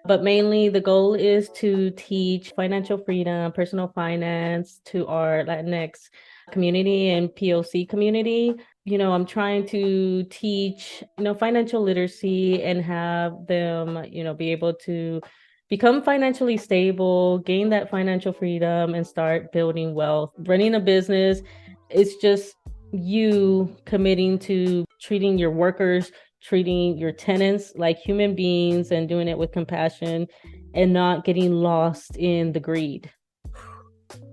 But mainly the goal is to teach financial freedom, personal finance to our Latinx community and POC community. I'm trying to teach, financial literacy and have them, be able to become financially stable, gain that financial freedom, and start building wealth. Running a business, it's just you committing to treating your workers, treating your tenants like human beings and doing it with compassion and not getting lost in the greed.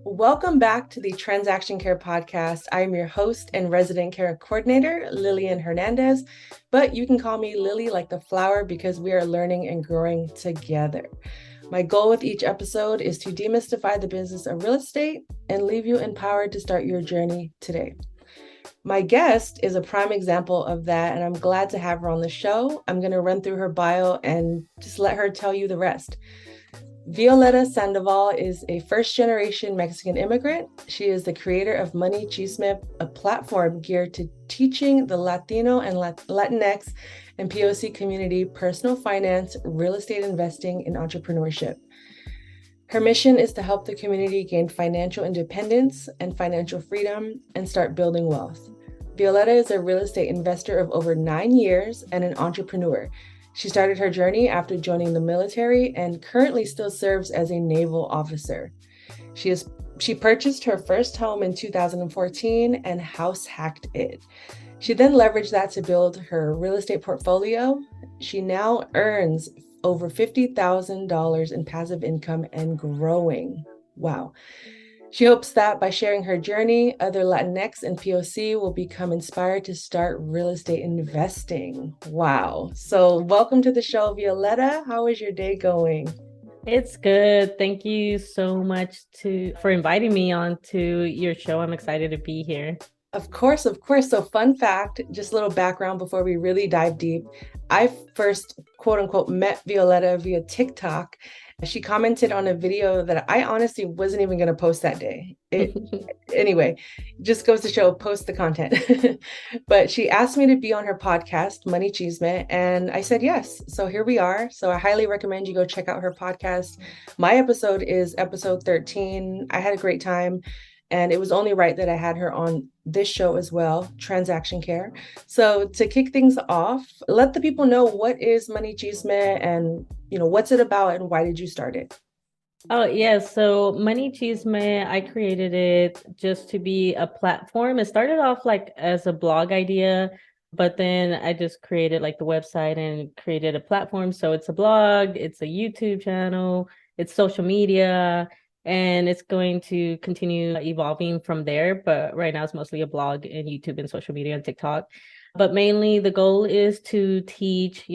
Welcome back to the Transaction Care Podcast. I'm your host and resident care coordinator, Lillian Hernandez, but you can call me Lily like the flower because we are learning and growing together. My goal with each episode is to demystify the business of real estate and leave you empowered to start your journey today. My guest is a prime example of that, and I'm glad to have her on the show. I'm going to run through her bio and just let her tell you the rest. Violeta Sandoval is a first-generation Mexican immigrant. She is the creator of MoneyChisme, a platform geared to teaching the Latino and Latinx and POC community personal finance, real estate investing, and entrepreneurship. Her mission is to help the community gain financial independence and financial freedom and start building wealth. Violeta is a real estate investor of over 9 years and an entrepreneur. She started her journey after joining the military and currently still serves as a naval officer. She purchased her first home in 2014 and house hacked it. She then leveraged that to build her real estate portfolio. She now earns over $50,000 in passive income and growing. Wow. She hopes that by sharing her journey, other Latinx and POC will become inspired to start real estate investing. Wow. So welcome to the show, Violeta. How is your day going? It's good. Thank you so much for inviting me on to your show. I'm excited to be here. Of course, of course. So fun fact, just a little background before we really dive deep. I first, quote unquote, met Violeta via TikTok. She commented on a video that I honestly wasn't even going to post that day. Anyway, just goes to show, post the content. But she asked me to be on her podcast, MoneyChisme, and I said yes. So here we are. So I highly recommend you go check out her podcast. My episode is episode 13. I had a great time. And it was only right that I had her on this show as well, Transaction Care. So to kick things off, let the people know what is MoneyChisme and what's it about and why did you start it? Oh, yeah. So MoneyChisme, I created it just to be a platform. It started off like as a blog idea, but then I just created like the website and created a platform. So it's a blog, it's a YouTube channel, it's social media, and it's going to continue evolving from there. But right now it's mostly a blog and YouTube and social media and TikTok. But mainly the goal is to teach,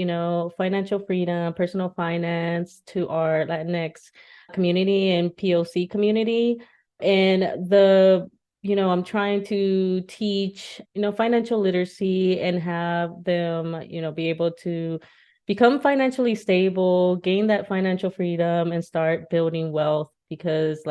financial freedom, personal finance to our Latinx community and POC community. And I'm trying to teach, financial literacy and have them, be able to become financially stable, gain that financial freedom and start building wealth because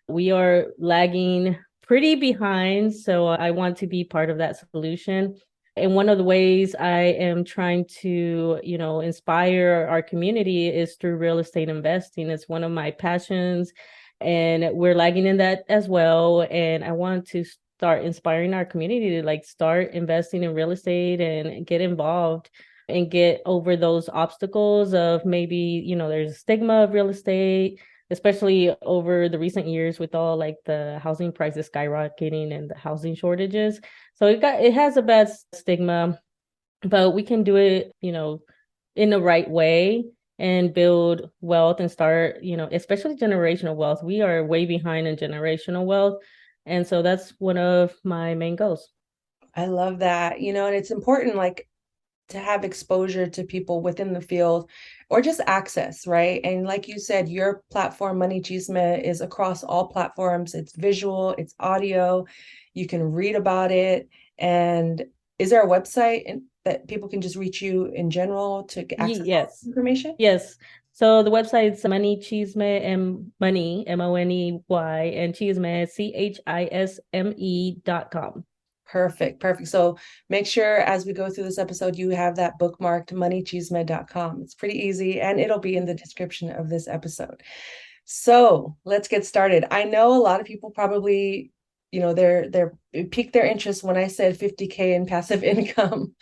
we are lagging pretty behind. So I want to be part of that solution. And one of the ways I am trying to, inspire our community is through real estate investing. It's one of my passions and we're lagging in that as well. And I want to start inspiring our community to start investing in real estate and get involved and get over those obstacles of maybe, there's a stigma of real estate, especially over the recent years with all the housing prices skyrocketing and the housing shortages. So it has a bad stigma, but we can do it, in the right way and build wealth and start, especially generational wealth. We are way behind in generational wealth. And so that's one of my main goals. I love that, and it's important to have exposure to people within the field or just access, right? And like you said, your platform, MoneyChisme, is across all platforms. It's visual, it's audio. You can read about it. And is there a website that people can just reach you in general to access Yes. information? Yes. So the website's MoneyChisme and Money, MONEY, and Chisme, CHISME.com. Perfect. Perfect. So make sure as we go through this episode, you have that bookmarked moneychisme.com. It's pretty easy and it'll be in the description of this episode. So let's get started. I know a lot of people probably, they're it piqued their interest when I said 50K in passive income,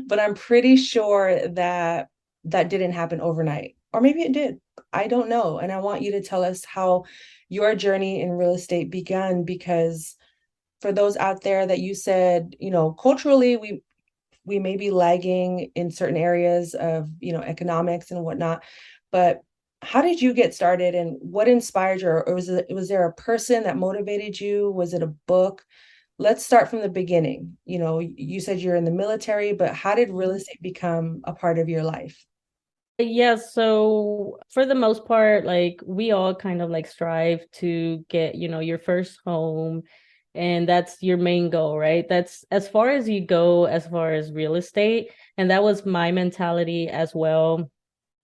but I'm pretty sure that that didn't happen overnight. Or maybe it did. I don't know. And I want you to tell us how your journey in real estate began, because for those out there that you said, culturally we may be lagging in certain areas of, economics and whatnot, but how did you get started and what inspired you? Or was there a person that motivated you? Was it a book? Let's start from the beginning. You said you're in the military, but how did real estate become a part of your life? Yeah, so for the most part, like we all kind of like strive to get, your first home, and that's your main goal, right? That's as far as you go as far as real estate. And that was my mentality as well,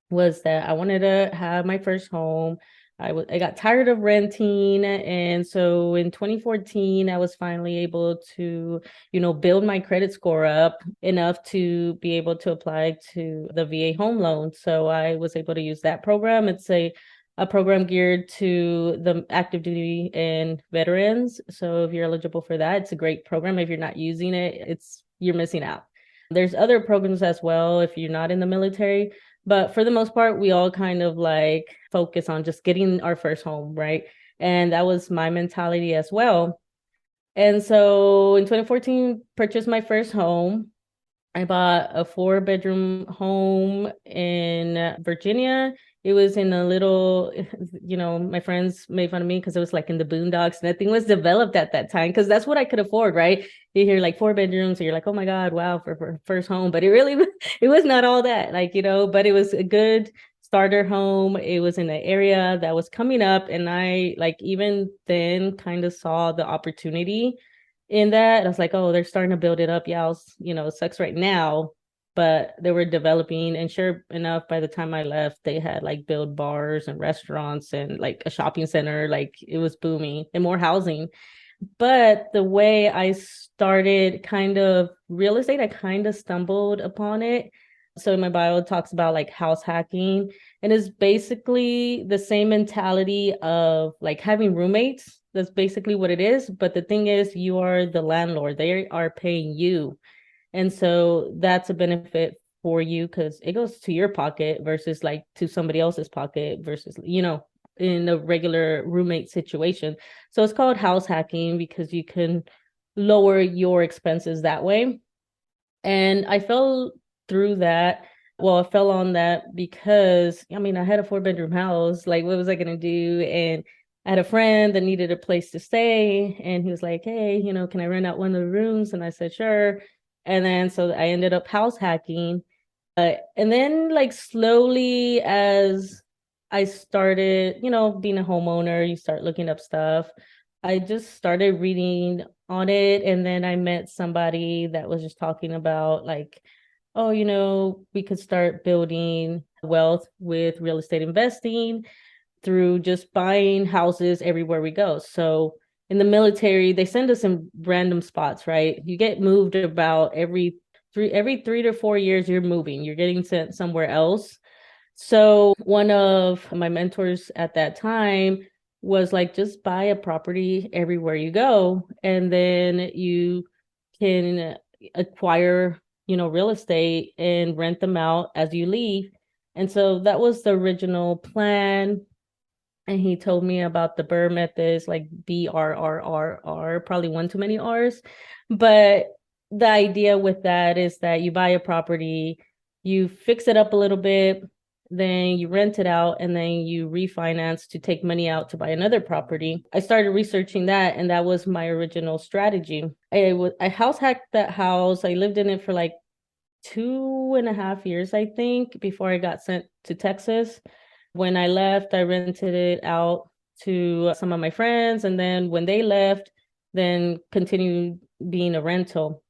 was that I wanted to have my first home. I got tired of renting, and so in 2014 I was finally able to, build my credit score up enough to be able to apply to the VA home loan. So I was able to use that program. It's a program geared to the active duty and veterans. So if you're eligible for that, it's a great program. If you're not using it, you're missing out. There's other programs as well if you're not in the military, but for the most part, we all kind of like focus on just getting our first home, right? And that was my mentality as well. And so in 2014, purchased my first home. I bought a 4-bedroom home in Virginia. It was in a little, my friends made fun of me because it was like in the boondocks. Nothing was developed at that time because that's what I could afford, right? You hear like 4 bedrooms, so you're like, oh my God, wow, for first home. But it really, it was not all that, like, but it was a good starter home. It was in an area that was coming up. And I like even then kind of saw the opportunity in that. I was like, oh, they're starting to build it up. Yeah, it sucks right now, but they were developing. And sure enough, by the time I left, they had like build bars and restaurants and like a shopping center. Like it was booming and more housing. But the way I started kind of real estate, I kind of stumbled upon it. So in my bio, it talks about like house hacking, and it's basically the same mentality of like having roommates. That's basically what it is. But the thing is, you are the landlord. They are paying you. And so that's a benefit for you because it goes to your pocket versus like to somebody else's pocket versus, in a regular roommate situation. So it's called house hacking because you can lower your expenses that way. And I fell through that. Well, I fell on that because, I mean, I had a 4-bedroom house. Like, what was I going to do? And I had a friend that needed a place to stay. And he was like, hey, can I rent out one of the rooms? And I said, sure. And then so I ended up house hacking. And then, like, slowly as I started, being a homeowner, you start looking up stuff. I just started reading on it. And then I met somebody that was just talking about like, oh, we could start building wealth with real estate investing through just buying houses everywhere we go. So in the military, they send us in random spots, right? You get moved about every 3 to 4 years, you're moving, you're getting sent somewhere else. So one of my mentors at that time was like, just buy a property everywhere you go, and then you can acquire, real estate and rent them out as you leave. And so that was the original plan. And he told me about the BRRRR methods, like BRRRR, probably one too many R's. But the idea with that is that you buy a property, you fix it up a little bit, then you rent it out, and then you refinance to take money out to buy another property. I started researching that, and that was my original strategy. I house hacked that house. I lived in it for like 2.5 years, I think, before I got sent to Texas. When I left, I rented it out to some of my friends. And then when they left, then continued being a rental.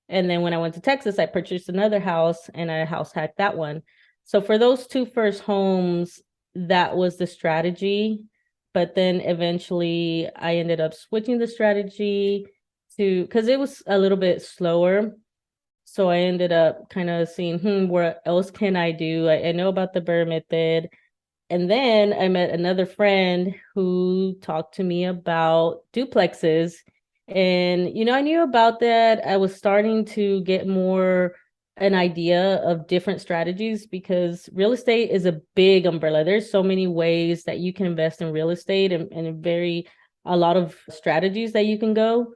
And then when I went to Texas, I purchased another house and I house hacked that one. So for those two first homes, that was the strategy. But then eventually I ended up switching the strategy because it was a little bit slower. So I ended up kind of seeing, what else can I do? I know about the Burr method. And then I met another friend who talked to me about duplexes. And, I knew about that. I was starting to get more an idea of different strategies because real estate is a big umbrella. There's so many ways that you can invest in real estate and a lot of strategies that you can go.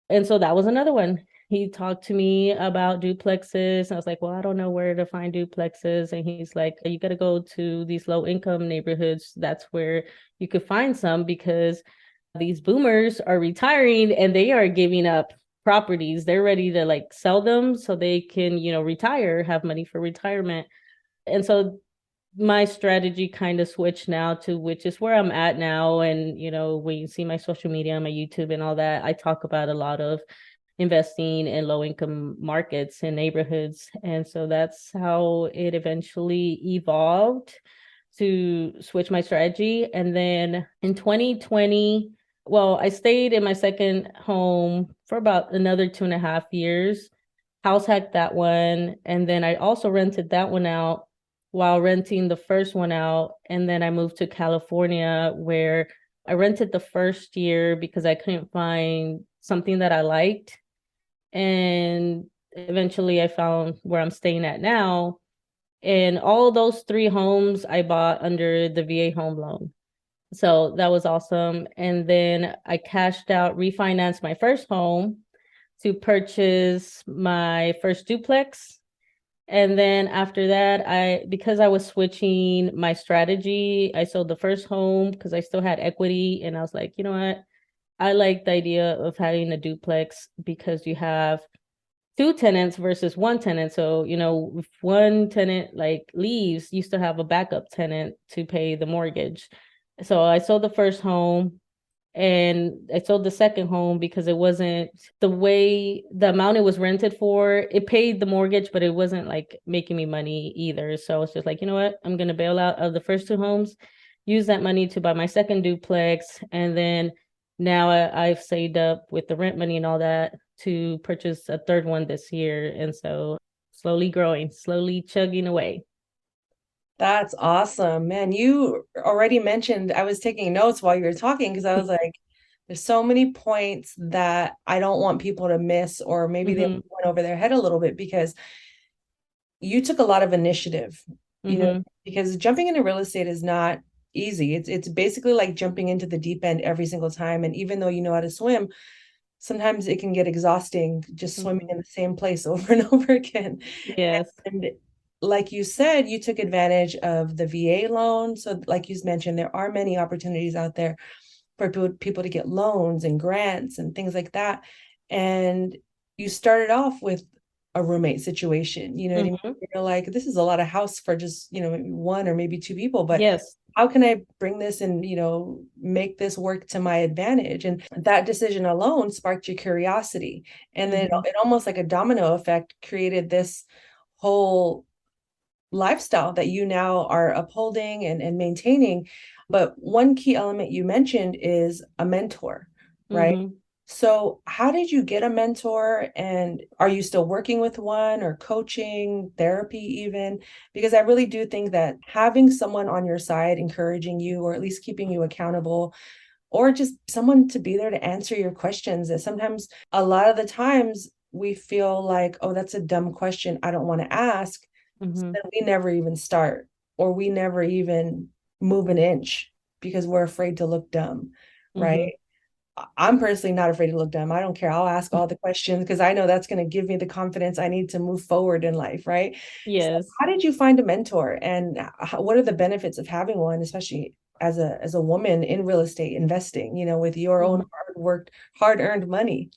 And so that was another one. He talked to me about duplexes. I was like, well, I don't know where to find duplexes. And he's like, you got to go to these low income neighborhoods. That's where you could find some because these boomers are retiring and they are giving up properties. They're ready to like sell them so they can, retire, have money for retirement. And so my strategy kind of switched now to which is where I'm at now. And, when you see my social media, my YouTube and all that, I talk about a lot of investing in low income markets and neighborhoods. And so that's how it eventually evolved to switch my strategy. And then in 2020, well, I stayed in my second home for about another 2.5 years, house hacked that one. And then I also rented that one out while renting the first one out. And then I moved to California where I rented the first year because I couldn't find something that I liked. And eventually I found where I'm staying at now. And all those three homes I bought under the VA home loan. So that was awesome. And then I cashed out, refinanced my first home to purchase my first duplex. And then after that, because I was switching my strategy, I sold the first home because I still had equity. And I was like, you know what? I like the idea of having a duplex because you have two tenants versus one tenant. So, if one tenant like leaves, you still have a backup tenant to pay the mortgage. So I sold the first home and I sold the second home because it wasn't the amount it was rented for, it paid the mortgage, but it wasn't like making me money either. So it's just like, you know what? I'm going to bail out of the first two homes, use that money to buy my second duplex. And then now I've saved up with the rent money and all that to purchase a third one this year. And so slowly growing, slowly chugging away. That's awesome, man. You already mentioned, I was taking notes while you were talking because I was like, there's so many points that I don't want people to miss, or maybe they went over their head a little bit because you took a lot of initiative, because jumping into real estate is not easy. It's basically like jumping into the deep end every single time. And even though you know how to swim, sometimes it can get exhausting just swimming in the same place over and over again. Yes. And like you said, you took advantage of the VA loan. So like you mentioned, there are many opportunities out there for people to get loans and grants and things like that. And you started off with a roommate situation, what I mean? You're like, this is a lot of house for just, maybe one or maybe two people, but yes, how can I bring this and, make this work to my advantage? And that decision alone sparked your curiosity. And then it almost like a domino effect created this whole lifestyle that you now are upholding and maintaining. But one key element you mentioned is a mentor, right? So how did you get a mentor, and are you still working with one, or coaching, therapy even? Because I really do think that having someone on your side encouraging you, or at least keeping you accountable, or just someone to be there to answer your questions, that sometimes, a lot of the times, we feel like, oh, that's a dumb question, I don't want to ask. So then we never even start, or we never even move an inch because we're afraid to look dumb, right? I'm personally not afraid to look dumb. I don't care. I'll ask all the questions because I know that's going to give me the confidence I need to move forward in life, right? Yes. So how did you find a mentor, and what are the benefits of having one, especially as a woman in real estate investing, with your own hard-earned money?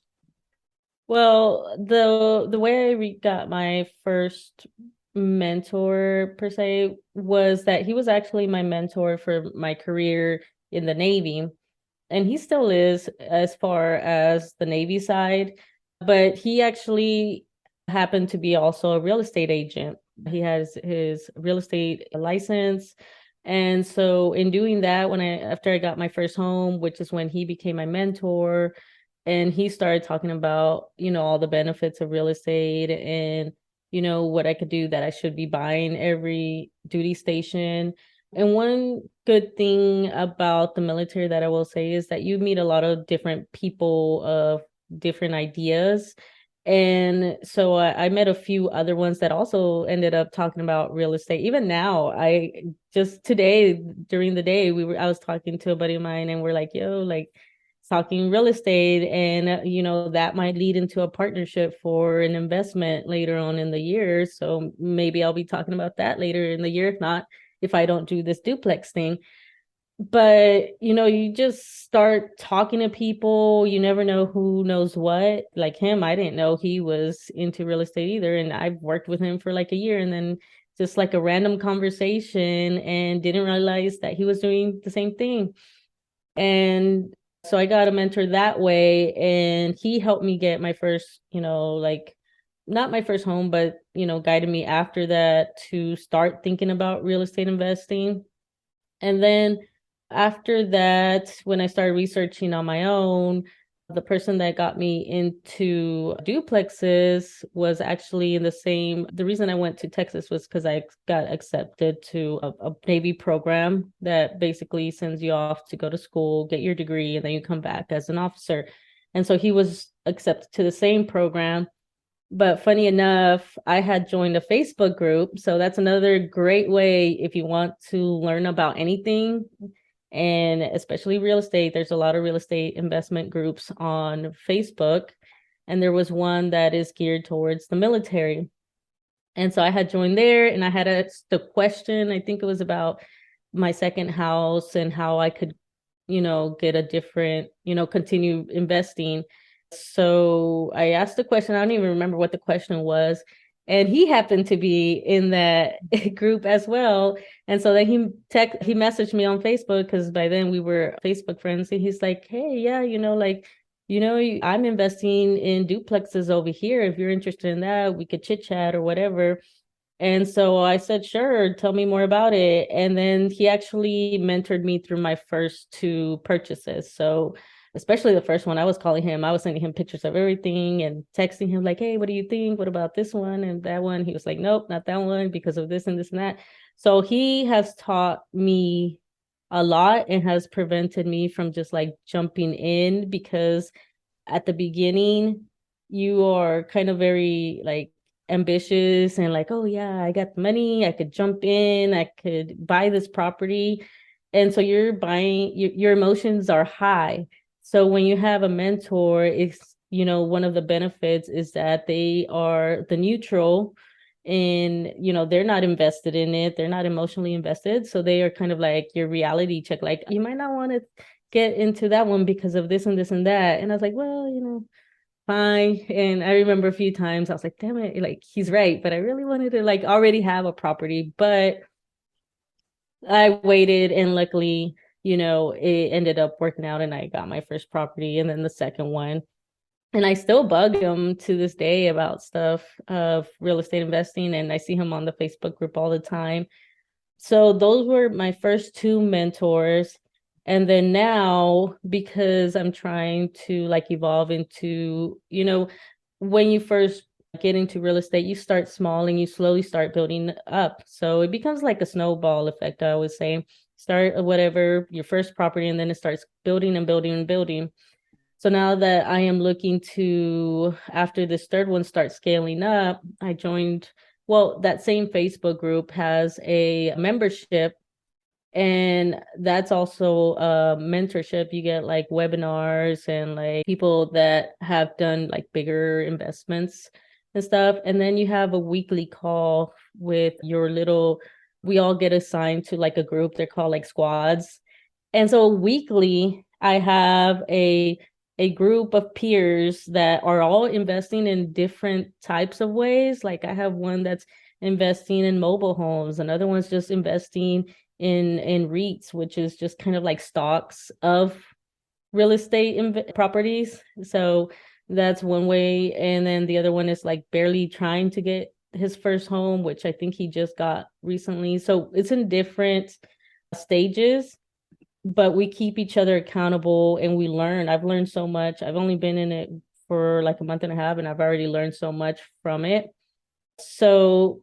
Well, the way I got my first mentor per se was that he was actually my mentor for my career in the Navy, and he still is as far as the Navy side, but he actually happened to be also a real estate agent. He has his real estate license. And so in doing that, after I got my first home, which is when he became my mentor, And he started talking about, all the benefits of real estate and, what I could do, that I should be buying every duty station. And one good thing about the military that I will say is that you meet a lot of different people of different ideas. And so I met a few other ones that also ended up talking about real estate. Even now, I just today during the day, I was talking to a buddy of mine and we're like, yo, like talking real estate, and that might lead into a partnership for an investment later on in the year. So maybe I'll be talking about that later in the year, if not, if I don't do this duplex thing. But you just start talking to people. You never know who knows what. Like him, I didn't know he was into real estate either, and I've worked with him for like a year, and then just like a random conversation, and didn't realize that he was doing the same thing. And so I got a mentor that way, and he helped me get my first, like not my first home, but guided me after that to start thinking about real estate investing. And then after that, when I started researching on my own, the person that got me into duplexes was actually in the reason I went to Texas was because I got accepted to a Navy program that basically sends you off to go to school, get your degree, and then you come back as an officer. And so he was accepted to the same program. But funny enough, I had joined a Facebook group. So that's another great way if you want to learn about anything, and especially real estate. There's a lot of real estate investment groups on Facebook. And there was one that is geared towards the military. And so I had joined there, and I had the question, I think it was about my second house and how I could, get a different, continue investing. So I asked the question. I don't even remember what the question was. And he happened to be in that group as well. And so then he messaged me on Facebook, because by then we were Facebook friends. And he's like, hey, yeah, I'm investing in duplexes over here. If you're interested in that, we could chit chat or whatever. And so I said, sure, tell me more about it. And then he actually mentored me through my first two purchases. So especially the first one, I was calling him, I was sending him pictures of everything and texting him like, hey, what do you think? What about this one and that one? He was like, nope, not that one because of this and this and that. So he has taught me a lot and has prevented me from just like jumping in, because at the beginning, you are kind of very like ambitious and like, oh yeah, I got the money, I could jump in, I could buy this property. And so you're buying, your emotions are high. So when you have a mentor, it's, one of the benefits is that they are the neutral, and, they're not invested in it. They're not emotionally invested. So they are kind of like your reality check. Like, you might not want to get into that one because of this and this and that. And I was like, well, fine. And I remember a few times I was like, damn it, like he's right. But I really wanted to like already have a property, but I waited, and luckily, it ended up working out, and I got my first property and then the second one. And I still bug him to this day about stuff of real estate investing, and I see him on the Facebook group all the time. So those were my first two mentors. And then now, because I'm trying to like evolve into, when you first get into real estate, you start small and you slowly start building up. So it becomes like a snowball effect, I would say. Start whatever, your first property, and then it starts building and building and building. So now that I am looking to, after this third one starts scaling up, I joined, well, that same Facebook group has a membership, and that's also a mentorship. You get like webinars and like people that have done like bigger investments and stuff. And then you have a weekly call with we all get assigned to like a group. They're called like squads. And so weekly, I have a group of peers that are all investing in different types of ways. Like I have one that's investing in mobile homes, another one's just investing in REITs, which is just kind of like stocks of real estate properties. So that's one way. And then the other one is like barely trying to get his first home, which I think he just got recently. So it's in different stages. but we keep each other accountable and we learn. I've learned so much. I've only been in it for like a month and a half, and I've already learned so much from it. So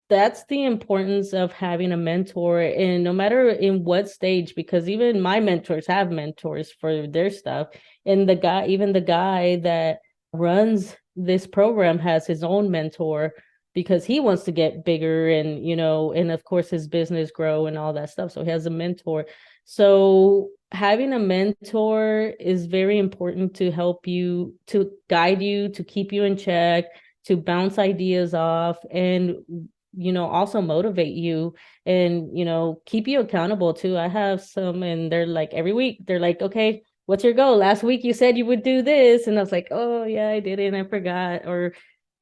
that's the importance of having a mentor, and no matter in what stage, because even my mentors have mentors for their stuff. And even the guy that runs this program has his own mentor because he wants to get bigger and, and of course his business grow and all that stuff. So he has a mentor. So having a mentor is very important to help you, to guide you, to keep you in check, to bounce ideas off, and also motivate you and, keep you accountable too. I have some, and they're like, every week, they're like, okay, what's your goal? Last week you said you would do this. And I was like, oh yeah, I did it and I forgot. Or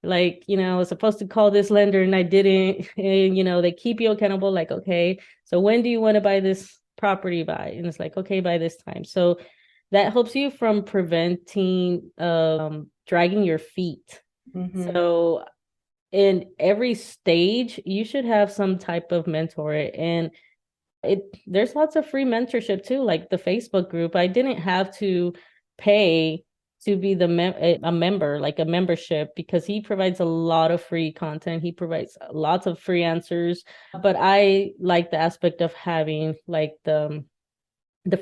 like, I was supposed to call this lender and I didn't. And, they keep you accountable. Like, okay, so when do you want to buy this property by? And it's like, okay, by this time. So that helps you from preventing dragging your feet. Mm-hmm. So in every stage, you should have some type of mentor. And there's lots of free mentorship too, like the Facebook group. I didn't have to pay to be a member, like a membership, because he provides a lot of free content. He provides lots of free answers. But I like the aspect of having like the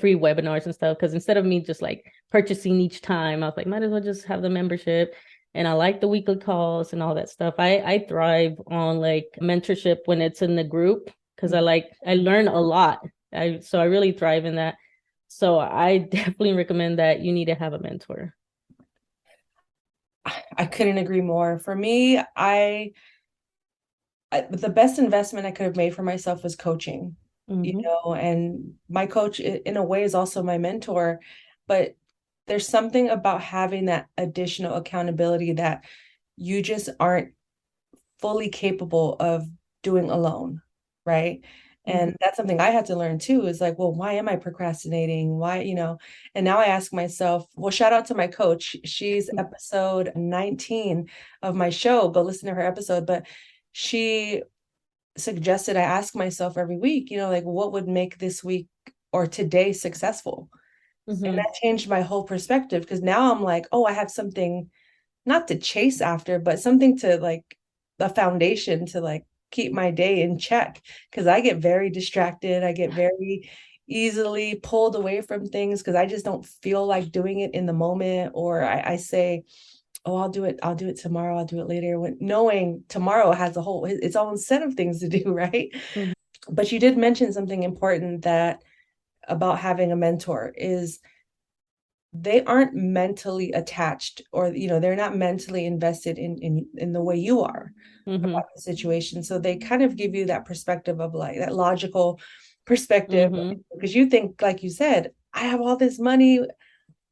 free webinars and stuff, because instead of me just like purchasing each time, I was like, might as well just have the membership. And I like the weekly calls and all that stuff. I thrive on like mentorship when it's in the group, because I learn a lot. So I really thrive in that. So I definitely recommend that you need to have a mentor. I couldn't agree more. For me, the best investment I could have made for myself was coaching, and my coach in a way is also my mentor, but there's something about having that additional accountability that you just aren't fully capable of doing alone, right? And that's something I had to learn too, is like, well, why am I procrastinating? Why, and now I ask myself, well, shout out to my coach. She's episode 19 of my show. Go listen to her episode. But she suggested I ask myself every week, like, what would make this week or today successful? And that changed my whole perspective, because now I'm like, oh, I have something not to chase after, but something to like a foundation to like keep my day in check. Because I get very distracted. I get very easily pulled away from things because I just don't feel like doing it in the moment. Or I say, oh, I'll do it tomorrow, I'll do it later, when knowing tomorrow has its own set of things to do, right? But you did mention something important that about having a mentor is they aren't mentally attached, or they're not mentally invested in the way you are about the situation. So they kind of give you that perspective of like that logical perspective, because you think, like you said, I have all this money,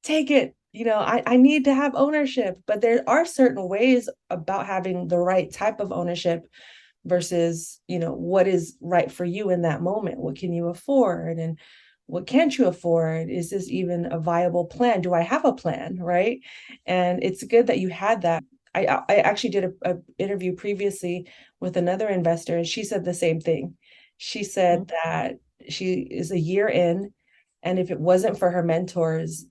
take it, I need to have ownership. But there are certain ways about having the right type of ownership versus what is right for you in that moment. What can you afford, and what can't you afford? Is this even a viable plan? Do I have a plan, right? And it's good that you had that. I actually did a interview previously with another investor, and she said the same thing. She said that she is a year in, and if it wasn't for her mentors,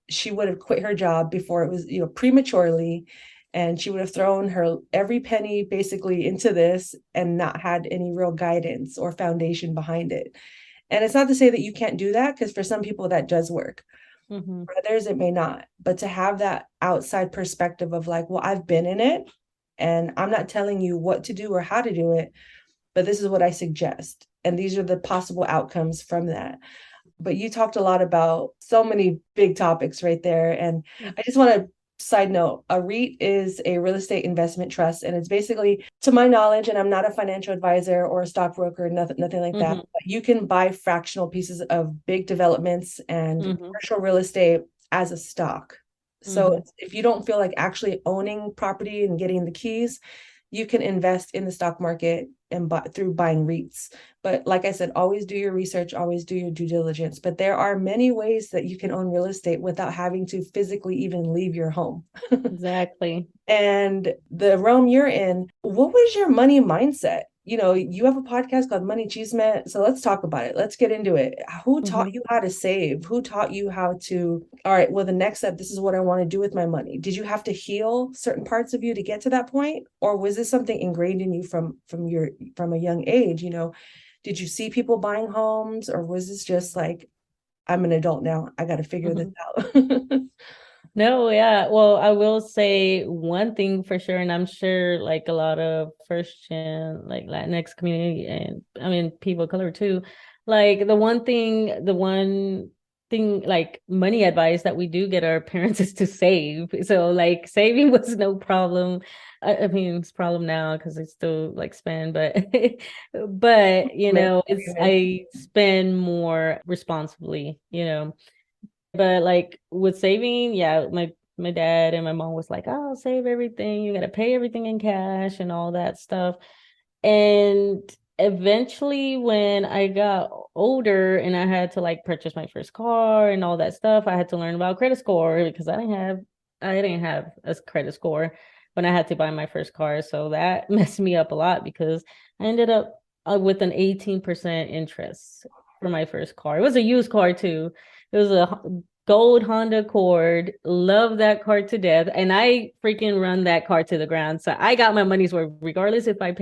she would have quit her job before it was, prematurely, and she would have thrown her every penny basically into this and not had any real guidance or foundation behind it. And it's not to say that you can't do that, because for some people that does work. For others, it may not. But to have that outside perspective of like, well, I've been in it and I'm not telling you what to do or how to do it, but this is what I suggest. And these are the possible outcomes from that. But you talked a lot about so many big topics right there. And I just want to side note, a REIT is a real estate investment trust. And it's basically, to my knowledge, and I'm not a financial advisor or a stockbroker, nothing like that, but you can buy fractional pieces of big developments and commercial real estate as a stock. So if you don't feel like actually owning property and getting the keys, you can invest in the stock market and through buying REITs. But like I said, always do your research, always do your due diligence. But there are many ways that you can own real estate without having to physically even leave your home. Exactly. And the realm you're in, what was your money mindset? you have a podcast called MoneyChisme, so let's talk about it. Let's get into it. Who taught you how to save? Who taught you how to, all right, well, the next step, this is what I want to do with my money. Did you have to heal certain parts of you to get to that point? Or was this something ingrained in you from a young age? Did you see people buying homes, or was this just like, I'm an adult now, I got to figure this out? No, yeah. Well, I will say one thing for sure, and I'm sure like a lot of first gen like Latinx community and I mean people of color too, like the one thing like money advice that we do get our parents is to save. So like saving was no problem. I mean it's a problem now because I still like spend, but but it's I spend more responsibly, but like with saving, yeah, my dad and my mom was like, "Oh, save everything. You got to pay everything in cash and all that stuff." And eventually, when I got older and I had to like purchase my first car and all that stuff, I had to learn about credit score because I didn't have a credit score when I had to buy my first car. So that messed me up a lot because I ended up with an 18% interest for my first car. It was a used car too. It was a gold Honda Accord. Love that car to death. And I freaking run that car to the ground. So I got my money's worth, regardless if I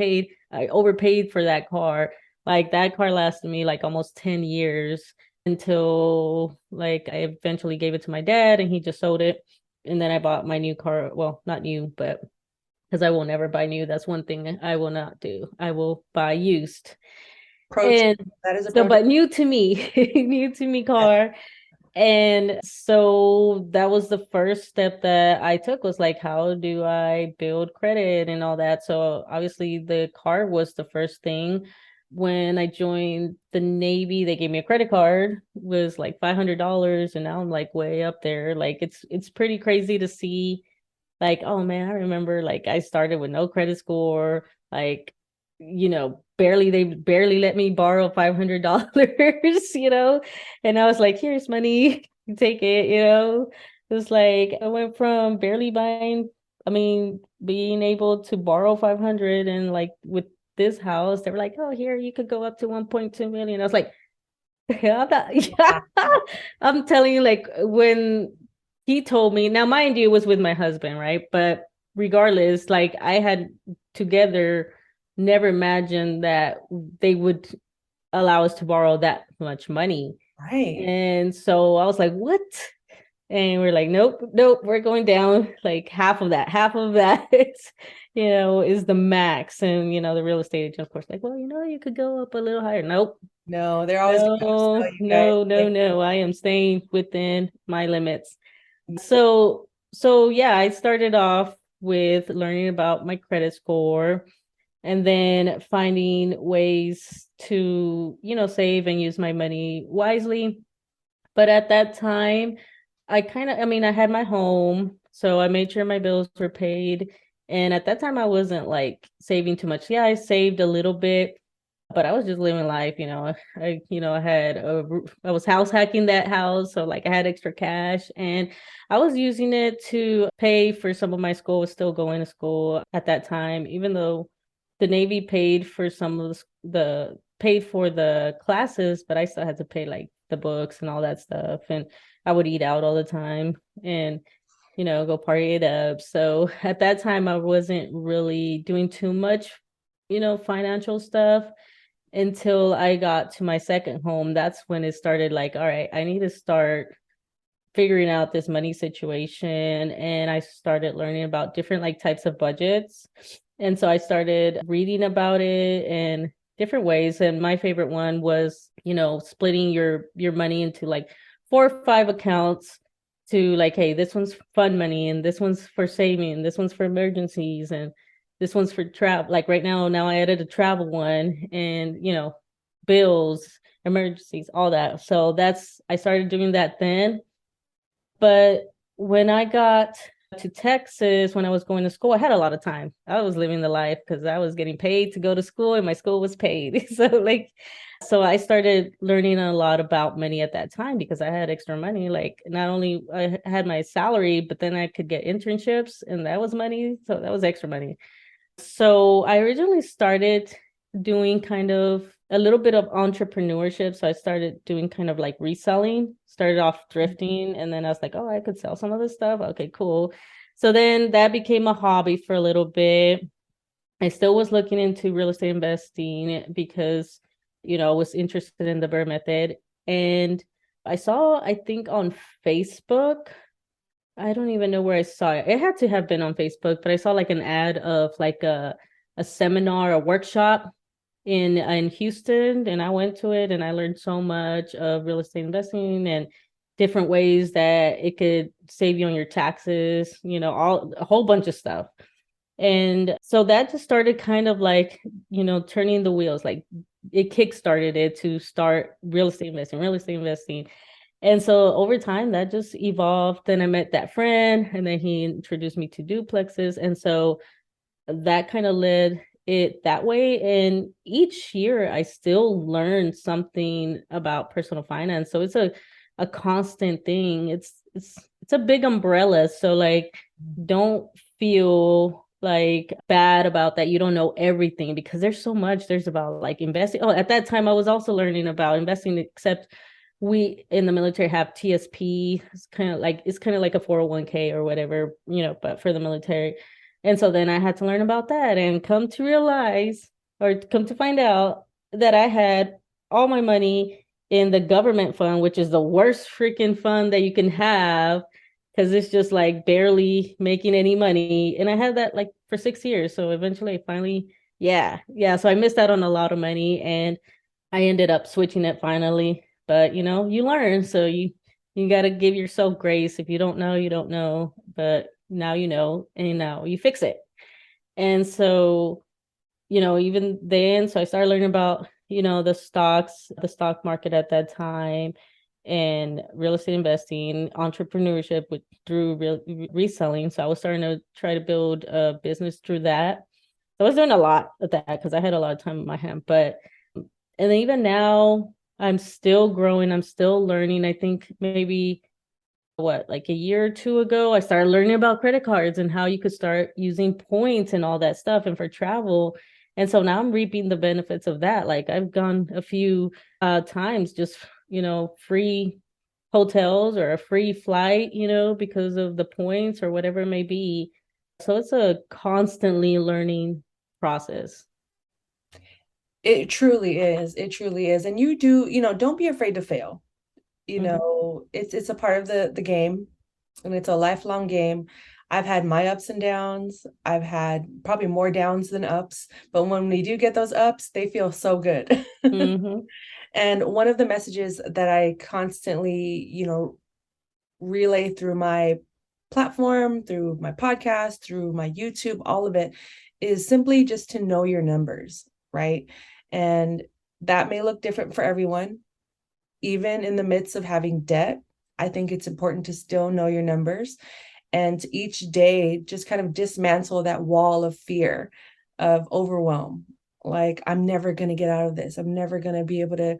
overpaid for that car. Like that car lasted me like almost 10 years until like I eventually gave it to my dad and he just sold it. And then I bought my new car. Well, not new, but because I will never buy new. That's one thing I will not do. I will buy used. And that is a so, but new to me, new to me car. And so that was the first step that I took was like, how do I build credit and all that? So obviously the car was the first thing. When I joined the Navy, they gave me a credit card, was like $500, and now I'm like way up there. Like it's pretty crazy to see. Like, oh man, I remember like I started with no credit score, like they barely let me borrow $500, and I was like, here's money, you take it, It was like I went from barely being able to borrow 500, and like with this house, they were like, oh, here, you could go up to 1.2 million. I was like, yeah, I'm telling you, like when he told me, now mind you, it was with my husband, right? But regardless, like I had together never imagined that they would allow us to borrow that much money. Right. And so I was like, what? And we're like, nope, we're going down like half of that is the max. And the real estate agent, of course, like, well, you could go up a little higher. Nope. No, they're always No. I am staying within my limits. So yeah, I started off with learning about my credit score and then finding ways to, save and use my money wisely. But at that time, I had my home, so I made sure my bills were paid. And at that time, I wasn't like saving too much. Yeah, I saved a little bit, but I was just living life, I was house hacking that house. So like I had extra cash and I was using it to pay for some of my school. I was still going to school at that time, even though the Navy paid for some of paid for the classes, but I still had to pay like the books and all that stuff. And I would eat out all the time and, go party it up. So at that time, I wasn't really doing too much, financial stuff until I got to my second home. That's when it started like, all right, I need to start figuring out this money situation. And I started learning about different like types of budgets. And so I started reading about it and different ways. And my favorite one was, splitting your money into like 4 or 5 accounts to like, hey, this one's fun money and this one's for saving, and this one's for emergencies, and this one's for travel. Like right now I added a travel one and, bills, emergencies, all that. So I started doing that then. But when I got to Texas, when I was going to school, I had a lot of time. I was living the life because I was getting paid to go to school and my school was paid. So I started learning a lot about money at that time because I had extra money. Like not only I had my salary, but then I could get internships and that was money. So that was extra money. So I originally started doing kind of a little bit of entrepreneurship. So I started doing kind of like reselling, started off thrifting, and then I was like, oh, I could sell some of this stuff. Okay, cool. So then that became a hobby for a little bit. I still was looking into real estate investing because, I was interested in the Burr method. And I saw, I think on Facebook, I don't even know where I saw it. It had to have been on Facebook, but I saw like an ad of like a seminar, a workshop in Houston, and I went to it and I learned so much of real estate investing and different ways that it could save you on your taxes, all a whole bunch of stuff. And so that just started kind of like, turning the wheels, like it kickstarted it to start real estate investing. And so over time that just evolved. Then I met that friend and then he introduced me to duplexes. And so that kind of led it that way. And each year I still learn something about personal finance. So it's a constant thing. It's a big umbrella. So like don't feel like bad about that you don't know everything, because there's so much. There's about like investing. Oh, at that time I was also learning about investing, except we in the military have TSP. It's kind of like a 401k or whatever, but for the military. And so then I had to learn about that and come to realize, or come to find out, that I had all my money in the government fund, which is the worst freaking fund that you can have, because it's just like barely making any money. And I had that like for 6 years. So eventually I finally, yeah. So I missed out on a lot of money and I ended up switching it finally. But you learn. So you got to give yourself grace. If you don't know, you don't know. But now you know, and now you fix it. And so, even then, so I started learning about, the stock market at that time, and real estate investing, entrepreneurship through reselling. So I was starting to try to build a business through that. So I was doing a lot of that because I had a lot of time in my hand. But and then even now, I'm still growing. I'm still learning. I think maybe like a year or two ago, I started learning about credit cards and how you could start using points and all that stuff and for travel. And so now I'm reaping the benefits of that. Like I've gone a few times, just, free hotels or a free flight, because of the points or whatever it may be. So it's a constantly learning process. It truly is. It truly is. And you do, don't be afraid to fail. It's a part of the game, and it's a lifelong game. I've had my ups and downs. I've had probably more downs than ups, but when we do get those ups, they feel so good. Mm-hmm. And one of the messages that I constantly, relay through my platform, through my podcast, through my YouTube, all of it is simply just to know your numbers, right? And that may look different for everyone. Even in the midst of having debt, I think it's important to still know your numbers, and each day just kind of dismantle that wall of fear, of overwhelm. Like, I'm never going to get out of this. I'm never going to be able to,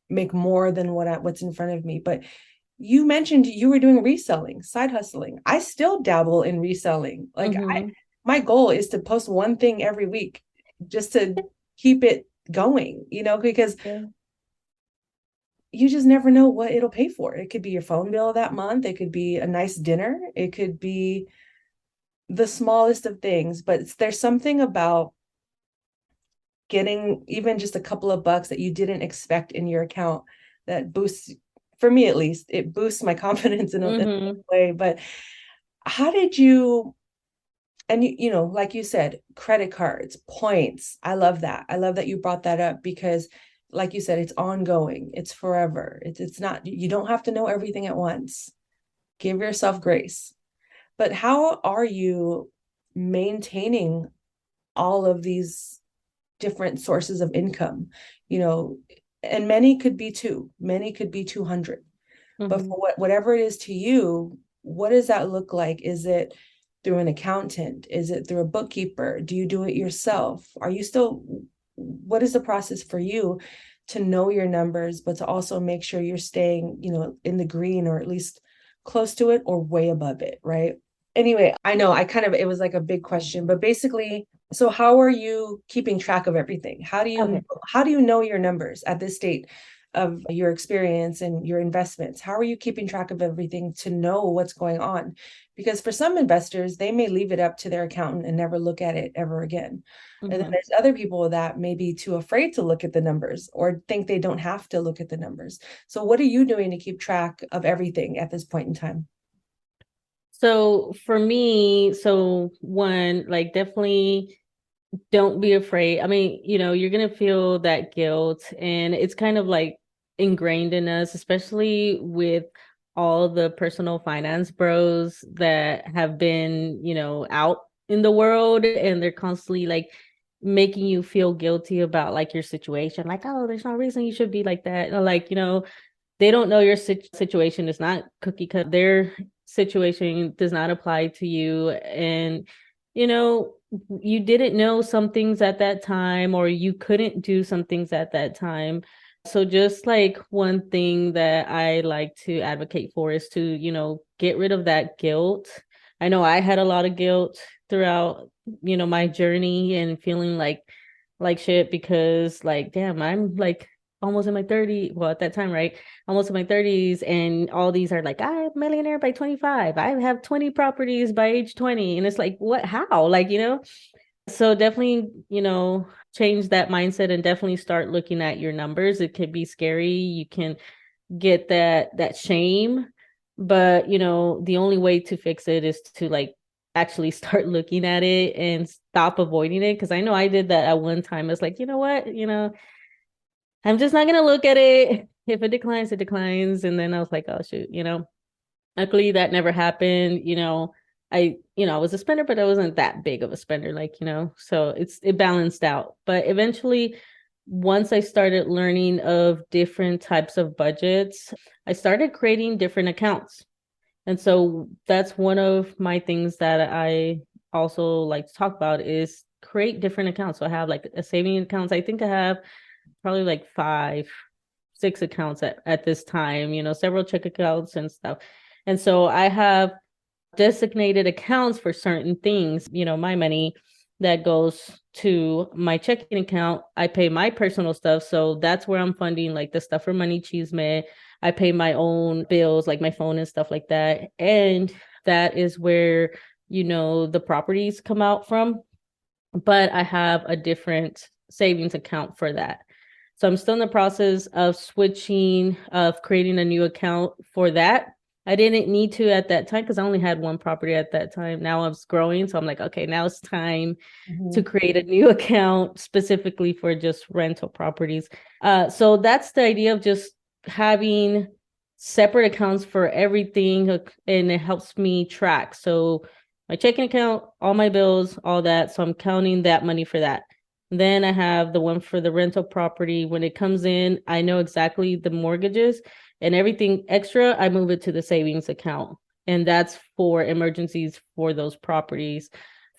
make more than what's in front of me. But you mentioned you were doing reselling, side hustling. I still dabble in reselling. Like my goal is to post one thing every week just to keep it going, because you just never know what it'll pay for. It could be your phone bill that month. It could be a nice dinner. It could be the smallest of things, but there's something about getting even just a couple of bucks that you didn't expect in your account that boosts, for me at least, it boosts my confidence in a way. But how did you, and like you said, credit cards, points. I love that. I love that you brought that up because, like you said, it's ongoing. It's forever. It's not, you don't have to know everything at once. Give yourself grace. But how are you maintaining all of these different sources of income? And many could be 200. But for whatever it is to you, what does that look like? Is it through an accountant? Is it through a bookkeeper? Do you do it yourself? What is the process for you to know your numbers, but to also make sure you're staying, in the green, or at least close to it or way above it, right? Anyway, I know it was like a big question, but basically So how are you keeping track of everything? Okay. How do you know your numbers at this state of your experience and your investments? How are you keeping track of everything to know what's going on? Because for some investors, they may leave it up to their accountant and never look at it ever again. And then Mhm. there's other people that may be too afraid to look at the numbers or think they don't have to look at the numbers. So what are you doing to keep track of everything at this point in time? So for me, so one, like definitely don't be afraid. I mean, you're gonna feel that guilt, and it's kind of like ingrained in us, especially with all the personal finance bros that have been, out in the world, and they're constantly like making you feel guilty about like your situation. Like, oh, there's no reason you should be like that. Or like, they don't know your situation is not cookie cut. Their situation does not apply to you. And, you know, you didn't know some things at that time, or you couldn't do some things at that time. So just like one thing that I like to advocate for is to, get rid of that guilt. I know I had a lot of guilt throughout, my journey, and feeling like shit because like, damn, I'm like almost in my 30s. Well, at that time, right? Almost in my 30s. And all these are like, I'm a millionaire by 25. I have 20 properties by age 20. And it's like, what, how? Like, so definitely, change that mindset and definitely start looking at your numbers. It could be scary. You can get that shame, but the only way to fix it is to like actually start looking at it and stop avoiding it. Cause I know I did that at one time. It's like, you know what, I'm just not gonna look at it. If it declines, it declines. And then I was like, oh shoot, luckily that never happened. I was a spender, but I wasn't that big of a spender, like, so it balanced out. But eventually, once I started learning of different types of budgets, I started creating different accounts. And so that's one of my things that I also like to talk about is create different accounts. So I have like a saving accounts. I think I have probably like 6 accounts at this time, several check accounts and stuff. And so I have designated accounts for certain things, my money that goes to my checking account. I pay my personal stuff. So that's where I'm funding like the stuff for MoneyChisme. I pay my own bills, like my phone and stuff like that. And that is where, the properties come out from. But I have a different savings account for that. So I'm still in the process of creating a new account for that. I didn't need to at that time because I only had one property at that time. Now I was growing. So I'm like, okay, now it's time to Mhm. create a new account specifically for just rental properties. So that's the idea of just having separate accounts for everything, and it helps me track. So my checking account, all my bills, all that. So I'm counting that money for that. Then I have the one for the rental property. When it comes in, I know exactly the mortgages, and everything extra, I move it to the savings account. And that's for emergencies for those properties,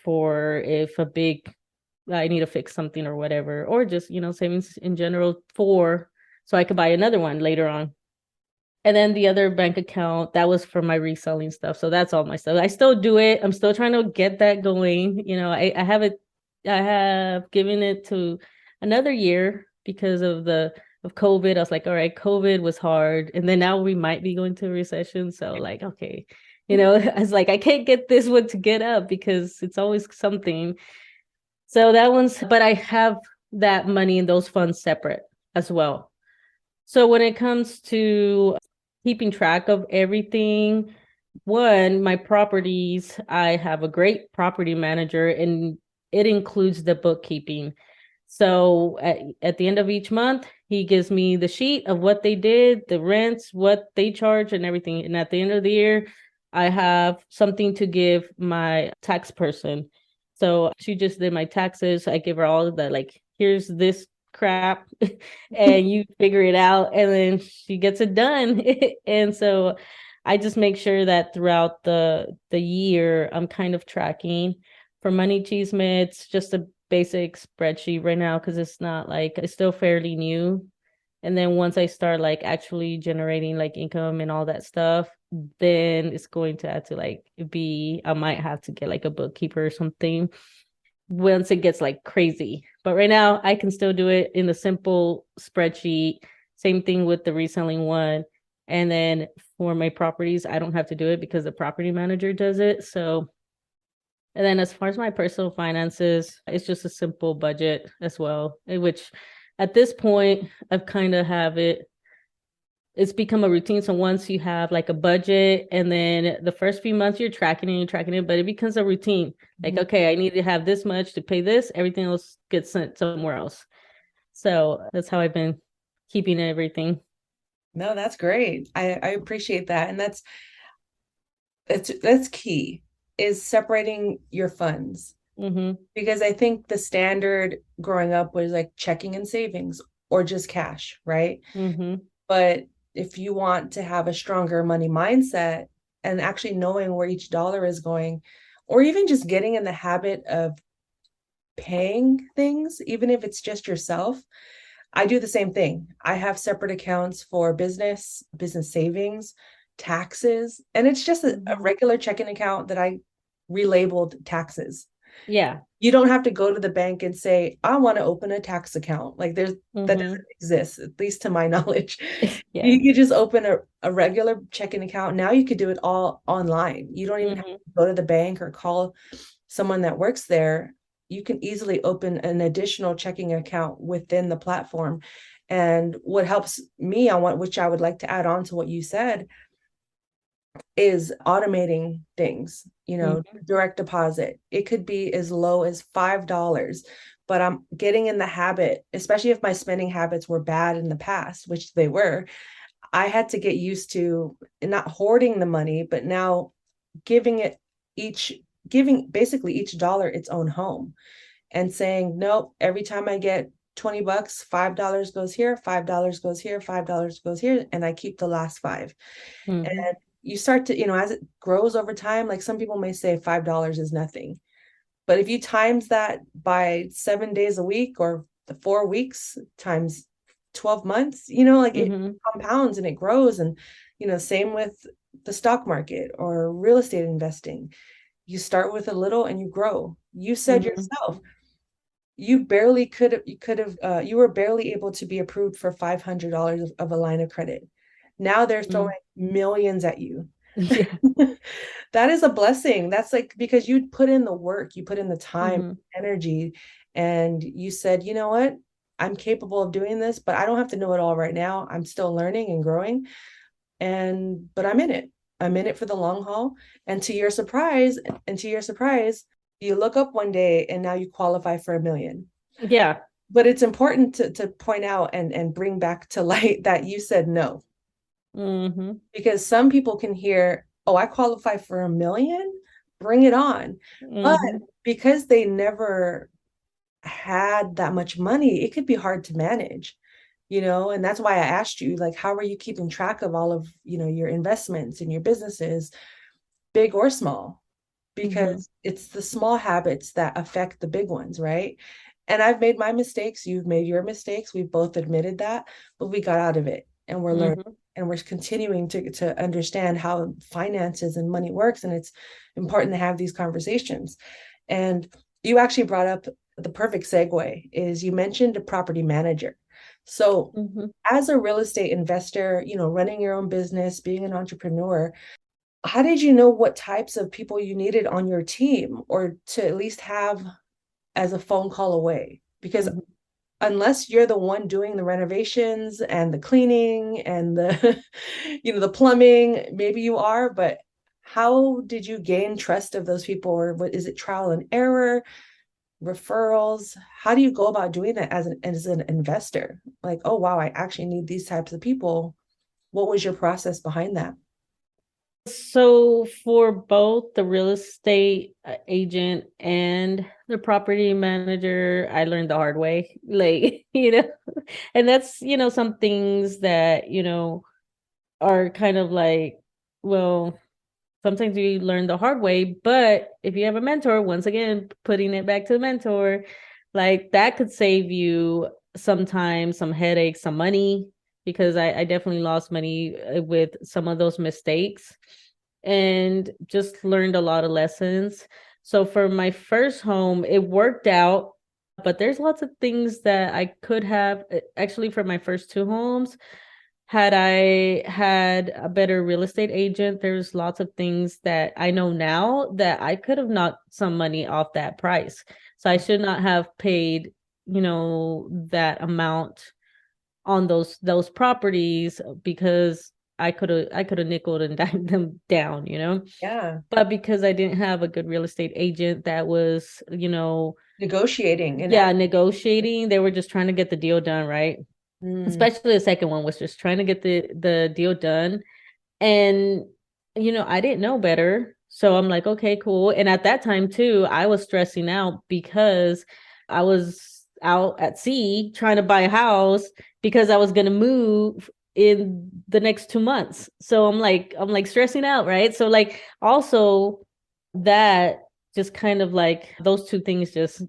for if I need to fix something or whatever, or just, savings in general so I could buy another one later on. And then the other bank account, that was for my reselling stuff. So that's all my stuff. I still do it. I'm still trying to get that going. I have given it to another year because of COVID. I was like, all right, COVID was hard. And then now we might be going to a recession. So like, okay, I was like, I can't get this one to get up because it's always something. So but I have that money and those funds separate as well. So when it comes to keeping track of everything, one, my properties, I have a great property manager, and it includes the bookkeeping. So at the end of each month, he gives me the sheet of what they did, the rents, what they charge, and everything. And at the end of the year, I have something to give my tax person. So she just did my taxes. I give her all of the like, here's this crap and you figure it out, and then she gets it done. And so I just make sure that throughout the year I'm kind of tracking. For MoneyChisme, it's just a basic spreadsheet right now because it's not like it's still fairly new. And then once I start like actually generating like income and all that stuff, then it's going to have to like I might have to get like a bookkeeper or something. once it gets like crazy. But right now I can still do it in a simple spreadsheet. Same thing with the reselling one. And then for my properties, I don't have to do it because the property manager does it. So, and then as far as my personal finances, it's just a simple budget as well, which at this point I've kind of have it. It's become a routine. So once you have like a budget, and then the first few months you're tracking it, but it becomes a routine. Like, okay, I need to have this much to pay this. Everything else gets sent somewhere else. So that's how I've been keeping everything. No, that's great. I appreciate that. And that's key, is separating your funds. Because I think the standard growing up was like checking and savings or just cash, right? But if you want to have a stronger money mindset and actually knowing where each dollar is going, or even just getting in the habit of paying things, even if it's just yourself, I do the same thing. I have separate accounts for business savings, taxes, and it's just a regular checking account that I relabeled taxes. Yeah. You don't have to go to the bank and say, I want to open a tax account. Like that doesn't exist, at least to my knowledge. Yeah. You could just open a regular checking account. Now you could do it all online. You don't even have to go to the bank or call someone that works there. You can easily open an additional checking account within the platform. And what helps me on which I would like to add on to what you said, is automating things, direct deposit. It could be as low as $5, but I'm getting in the habit, especially if my spending habits were bad in the past, which they were. I had to get used to not hoarding the money, but now giving basically each dollar its own home, and saying, nope, every time I get $20, $5 goes here, $5 goes here, $5 goes here, and I keep the last five. And you start to, as it grows over time, like some people may say $5 is nothing. But if you times that by 7 days a week, or the 4 weeks times 12 months, it compounds and it grows. And, same with the stock market or real estate investing. You start with a little and you grow. You said yourself, you were barely able to be approved for $500 of a line of credit. Now they're throwing millions at you. Yeah. That is a blessing. That's like, because you put in the work, you put in the time, energy, and you said, you know what? I'm capable of doing this, but I don't have to know it all right now. I'm still learning and growing. But I'm in it. I'm in it for the long haul. And to your surprise, you look up one day and now you qualify for $1 million. Yeah. But it's important to point out and bring back to light that you said no. Because some people can hear, oh, I qualify for $1 million, bring it on. But because they never had that much money, it could be hard to manage, and that's why I asked you, like, how are you keeping track of all of, your investments and your businesses, big or small? Because it's the small habits that affect the big ones, right? And I've made my mistakes. You've made your mistakes. We've both admitted that, but we got out of it, and we're learning. And we're continuing to understand how finances and money works. And it's important to have these conversations. And you actually brought up the perfect segue, is you mentioned a property manager. So as a real estate investor, running your own business, being an entrepreneur, how did you know what types of people you needed on your team, or to at least have as a phone call away? Because unless you're the one doing the renovations and the cleaning and the, the plumbing, maybe you are, but how did you gain trust of those people? Or what is it, trial and error, referrals? How do you go about doing that as an investor? Like, oh, wow, I actually need these types of people. What was your process behind that? So for both the real estate agent and the property manager, I learned the hard way, like, and that's, some things that, are kind of like, well, sometimes you learn the hard way, but if you have a mentor, once again, putting it back to the mentor, like that could save you sometimes some headaches, some money, because I definitely lost money with some of those mistakes and just learned a lot of lessons. So for my first home, it worked out, but there's lots of things that I could have actually for my first two homes. Had I had a better real estate agent, there's lots of things that I know now that I could have knocked some money off that price. So I should not have paid, that amount on those properties because I could have nickeled and dimed them down, Yeah. But because I didn't have a good real estate agent that was, Negotiating and yeah, negotiating, they were just trying to get the deal done, right? Mm. Especially the second one was just trying to get the deal done. And I didn't know better. So I'm like, okay, cool. And at that time too, I was stressing out because I was out at sea trying to buy a house because I was going to move in the next 2 months. So I'm like stressing out, right? So like also that just kind of like those two things just,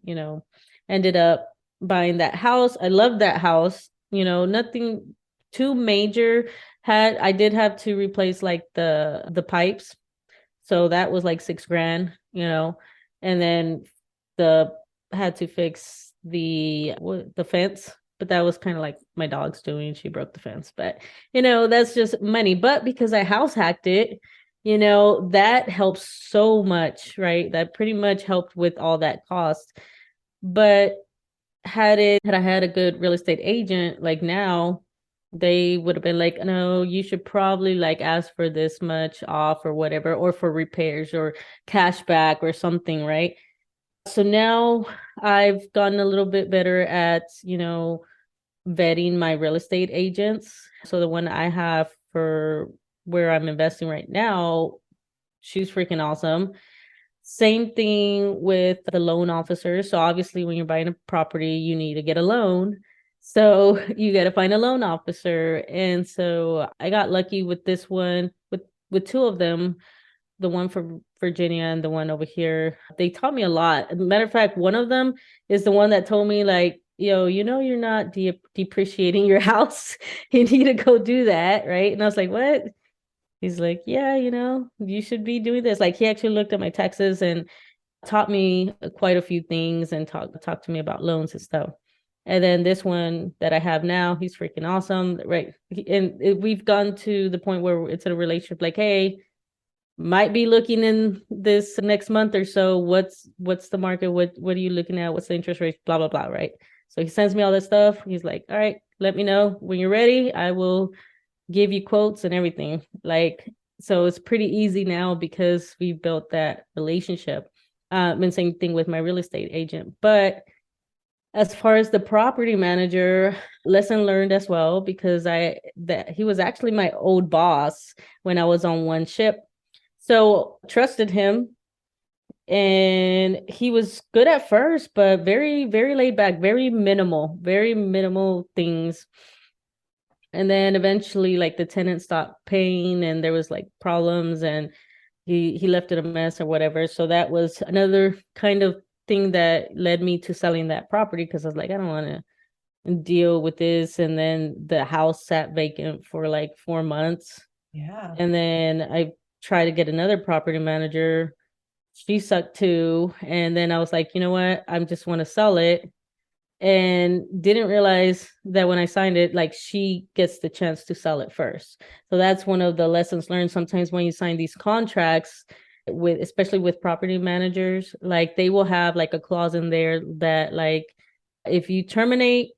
ended up buying that house. I loved that house, nothing too major. I did have to replace like the pipes. So that was like 6 grand, and then the had to fix the fence, but that was kind of like my dog's doing. She broke the fence, but that's just money. But because I house hacked it, that helps so much, right? That pretty much helped with all that cost. But had I had a good real estate agent, like now, they would have been like, no, you should probably like ask for this much off or whatever, or for repairs or cash back or something, right? So now I've gotten a little bit better at, vetting my real estate agents. So the one I have for where I'm investing right now, she's freaking awesome. Same thing with the loan officer. So obviously when you're buying a property, you need to get a loan. So you got to find a loan officer. And so I got lucky with this one, with two of them, the one for Virginia and the one over here. They taught me a lot. As a matter of fact, one of them is the one that told me like, you're not depreciating your house. You need to go do that, right? And I was like, what? He's like, yeah, you should be doing this. Like he actually looked at my taxes and taught me quite a few things and talked to me about loans and stuff. And then this one that I have now, he's freaking awesome, right? We've gone to the point where it's in a relationship. Like, hey, might be looking in this next month or so. What's the market? What are you looking at? What's the interest rate? Blah blah blah. Right. So he sends me all this stuff. He's like, all right, let me know when you're ready. I will give you quotes and everything. Like, so it's pretty easy now because we built that relationship. And same thing with my real estate agent. But as far as the property manager, lesson learned as well, because he was actually my old boss when I was on one ship. So trusted him, and he was good at first, but very, very laid back, very minimal things. And then eventually like the tenant stopped paying and there was like problems, and he left it a mess or whatever. So that was another kind of thing that led me to selling that property, because I was like, I don't want to deal with this. And then the house sat vacant for like 4 months. Yeah. And then I tried to get another property manager. She sucked too. And then I was like, you know what? I just want to sell it. And didn't realize that when I signed it, like she gets the chance to sell it first. So that's one of the lessons learned. Sometimes when you sign these contracts especially with property managers, like they will have like a clause in there that like if you terminate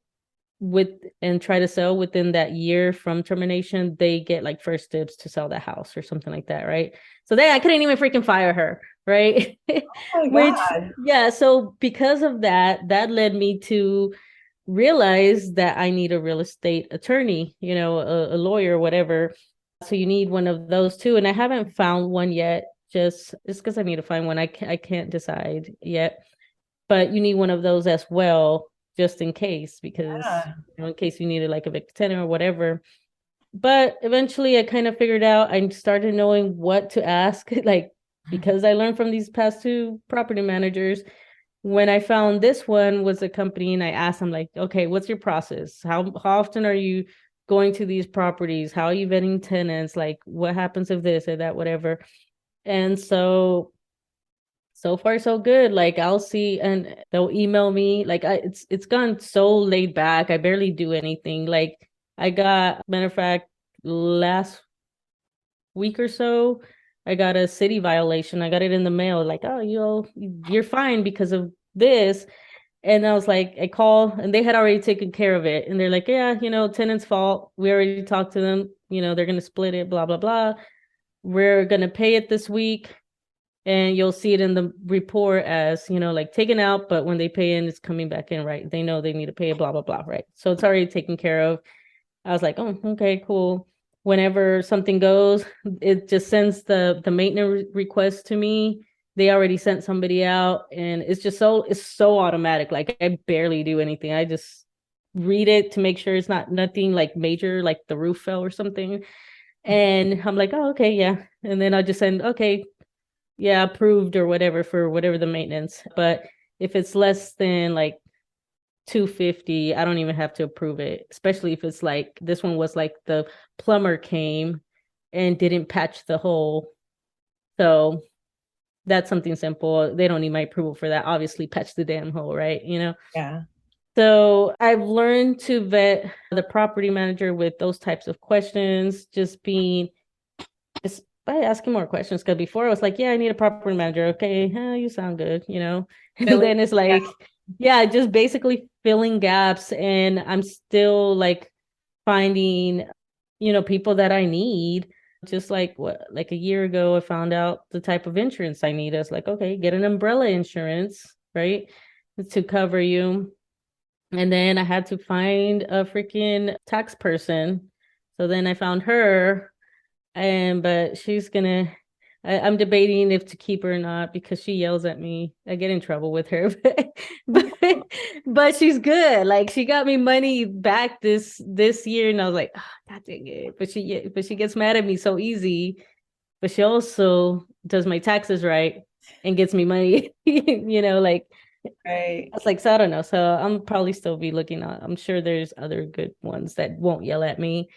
with and try to sell within that year from termination, they get like first dibs to sell the house or something like that, right? So then I couldn't even freaking fire her, right? Oh my Which, God. yeah, so because of that, that led me to realize that I need a real estate attorney, a lawyer, whatever. So you need one of those too. And I haven't found one yet, just because I need to find one. I can't decide yet, but you need one of those as well, just in case, because Yeah. in case you needed like evict tenant or whatever. But eventually I kind of figured out, I started knowing what to ask, like because I learned from these past two property managers. When I found this one was a company, and I asked them like, okay, what's your process? How often are you going to these properties? How are you vetting tenants? Like what happens if this or that, whatever. And so So far, so good. Like I'll see and they'll email me. Like it's gone so laid back. I barely do anything. Like I got, matter of fact, last week or so, I got a city violation. I got it in the mail, like, oh, you're fine because of this. And I was like, I call and they had already taken care of it. And they're like, yeah, tenant's fault. We already talked to them. They're gonna split it, blah, blah, blah. We're gonna pay it this week. And you'll see it in the report as, like taken out, but when they pay in, it's coming back in, right? They know they need to pay it, blah, blah, blah, right? So it's already taken care of. I was like, oh, okay, cool. Whenever something goes, it just sends the maintenance request to me. They already sent somebody out, and it's so automatic. Like I barely do anything. I just read it to make sure it's nothing like major, like the roof fell or something. And I'm like, oh, okay, yeah. And then I just send, okay, yeah, approved or whatever for whatever the maintenance. But if it's less than like 250, I don't even have to approve it, especially if it's like this one was like the plumber came and didn't patch the hole. So that's something simple. They don't need my approval for that. Obviously, patch the damn hole, right? Yeah. So I've learned to vet the property manager with those types of questions, just by asking more questions. Because before I was like, yeah, I need a property manager. Okay, you sound good, And Really? then it's like, yeah, just basically filling gaps. And I'm still like finding, people that I need. Just like like a year ago, I found out the type of insurance I need. I was like, okay, get an umbrella insurance, right? To cover you. And then I had to find a freaking tax person. So then I found her, but she's gonna, I'm debating if to keep her or not because she yells at me. I get in trouble with her, but she's good. Like she got me money back this year, and I was like, oh, God dang it. But she gets mad at me so easy. But she also does my taxes right and gets me money. Like Right. I was like, so I don't know. So I'm probably still be looking on. I'm sure there's other good ones that won't yell at me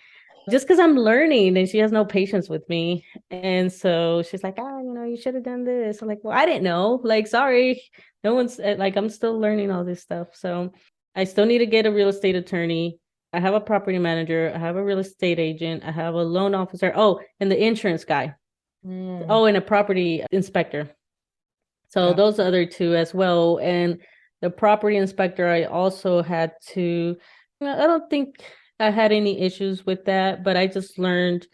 just because I'm learning and she has no patience with me. And so she's like, you should have done this. I'm like, well, I didn't know. Like, sorry. No one's like, I'm still learning all this stuff. So I still need to get a real estate attorney. I have a property manager. I have a real estate agent. I have a loan officer. Oh, and the insurance guy. Mm, Oh, and a property inspector. So yeah. those other two as well. And the property inspector, I also had to, I don't think I had any issues with that, but I just learned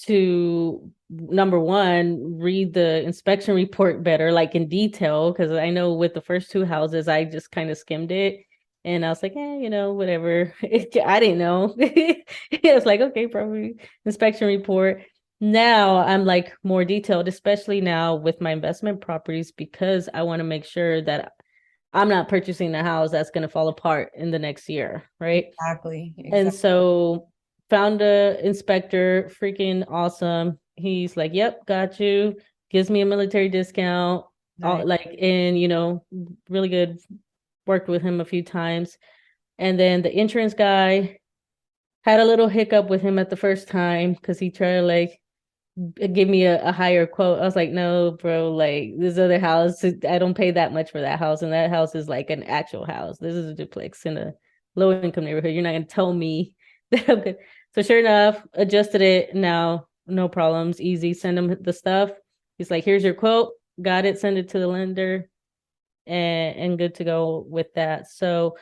to, number one, read the inspection report better, like in detail, because I know with the first two houses, I just kind of skimmed it. And I was like, whatever. I didn't know. It was like, okay, probably inspection report. Now I'm like more detailed, especially now with my investment properties, because I want to make sure that I'm not purchasing a house that's going to fall apart in the next year, right? Exactly. And Exactly. so found a inspector, freaking awesome. He's like, "Yep, got you." Gives me a military discount. Nice. And really good. Worked with him a few times. And then the insurance guy had a little hiccup with him at the first time because he tried to like give me a higher quote. I was like, no, bro, like this other house, I don't pay that much for that house. And that house is like an actual house. This is a duplex in a low income neighborhood. You're not gonna tell me that I'm good. So sure enough, adjusted it. Now, no problems, easy. Send him the stuff. He's like, here's your quote, got it, send it to the lender, and good to go with that. So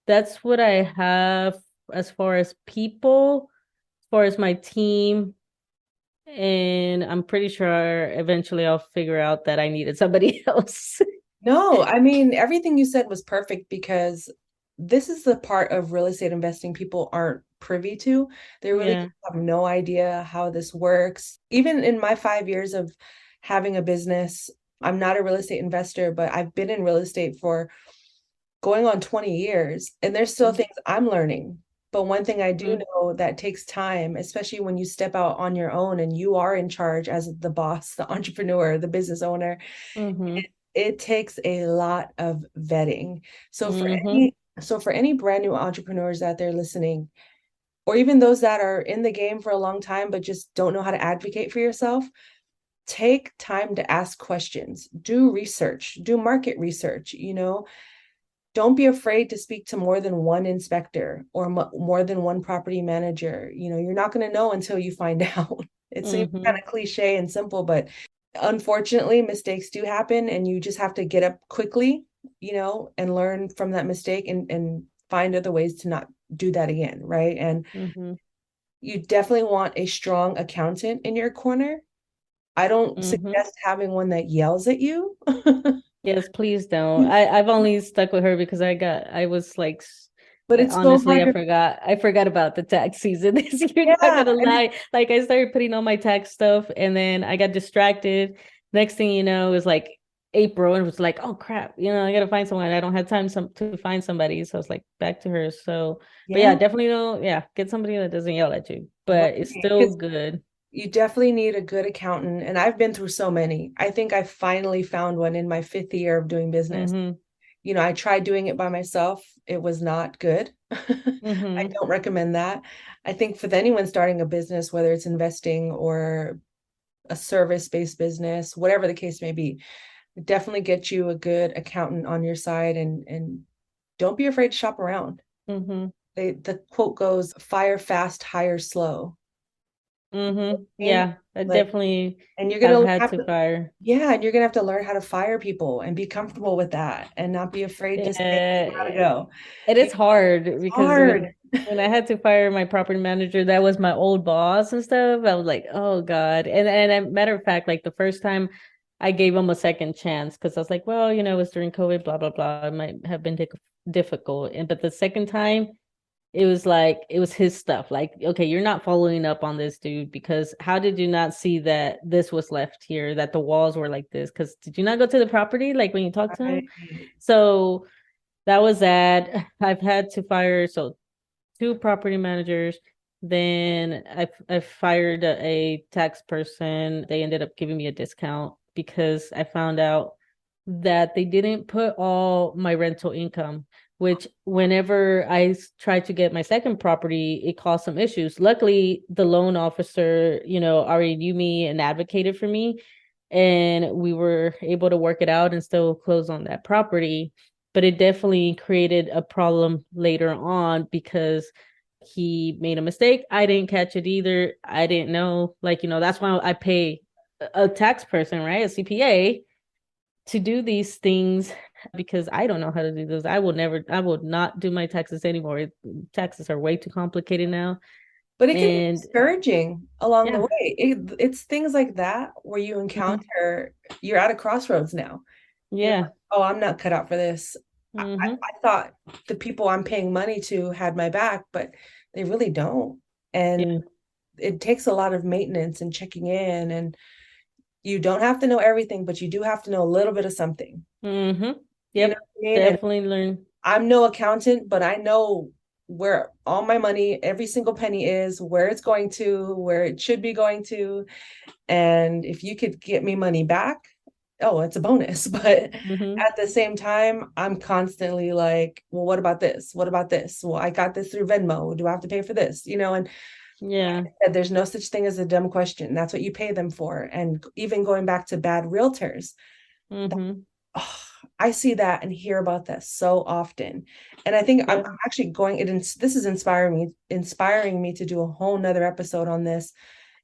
that's what I have as far as people, as far as my team. And I'm pretty sure eventually I'll figure out that I needed somebody else. No, I mean, everything you said was perfect because this is the part of real estate investing people aren't privy to. They really Yeah. have no idea how this works. Even in my 5 years of having a business, I'm not a real estate investor, but I've been in real estate for going on 20 years, and there's still things I'm learning. But one thing I do Mhm. know that takes time, especially when you step out on your own and you are in charge as the boss, the entrepreneur, the business owner, Mhm. it takes a lot of vetting. So for Mhm. any so for any brand new entrepreneurs out there listening, or even those that are in the game for a long time but just don't know how to advocate for yourself, take time to ask questions, do research, do market research, don't be afraid to speak to more than one inspector or more than one property manager. You're not going to know until you find out. It seems kind of cliche and simple, but unfortunately, mistakes do happen, and you just have to get up quickly, and learn from that mistake and find other ways to not do that again, right? And you definitely want a strong accountant in your corner. I don't suggest having one that yells at you. Yes, please don't. I've only stuck with her because I was like, but it's honestly, so I forgot about the tax season this year. Yeah, Not gonna lie. Like I started putting on my tax stuff and then I got distracted. Next thing you know, it was like April and it was like, oh crap, I gotta find someone. I don't have time to find somebody. So I was like back to her. So but yeah, definitely don't, get somebody that doesn't yell at you, but it's still good. You definitely need a good accountant. And I've been through so many. I think I finally found one in my 5th year of doing business. I tried doing it by myself. It was not good. I don't recommend that. I think for anyone starting a business, whether it's investing or a service-based business, whatever the case may be, definitely get you a good accountant on your side and don't be afraid to shop around. The quote goes, fire fast, hire slow. Yeah, I definitely and you're gonna have to fire. Yeah, and you're gonna have to learn how to fire people and be comfortable with that and not be afraid to say how to go. It is hard because when I had to fire my property manager, that was my old boss and stuff. I was like, oh God. And a matter of fact, like the first time I gave him a second chance because I was like, well, it was during COVID, blah, blah, blah. It might have been difficult. But the second time, it was his stuff. Like, okay, you're not following up on this, dude, because how did you not see that this was left here, that the walls were like this? Because did you not go to the property like when you talked to him? So that was that. I've had to fire 2 property managers. Then I fired a tax person. They ended up giving me a discount because I found out that they didn't put all my rental income, which whenever I tried to get my second property, it caused some issues. Luckily, the loan officer, already knew me and advocated for me, and we were able to work it out and still close on that property. But it definitely created a problem later on because he made a mistake. I didn't catch it either. I didn't know, that's why I pay a tax person, right? A CPA to do these things because I don't know how to do those. I will not do my taxes anymore. Taxes are way too complicated now. But it can be discouraging along the way. It's things like that where you encounter, you're at a crossroads now. Yeah. Like, oh, I'm not cut out for this. I thought the people I'm paying money to had my back, but they really don't. And it takes a lot of maintenance and checking in, and you don't have to know everything, but you do have to know a little bit of something. Yep. Definitely learn. I'm no accountant, but I know where all my money, every single penny is, where it's going to, where it should be going to. And if you could get me money back, oh, it's a bonus. But at the same time, I'm constantly like, well, what about this? What about this? Well, I got this through Venmo. Do I have to pay for this? And there's no such thing as a dumb question. That's what you pay them for. And even going back to bad realtors, I see that and hear about that so often. And I think I'm actually this is inspiring me to do a whole nother episode on this.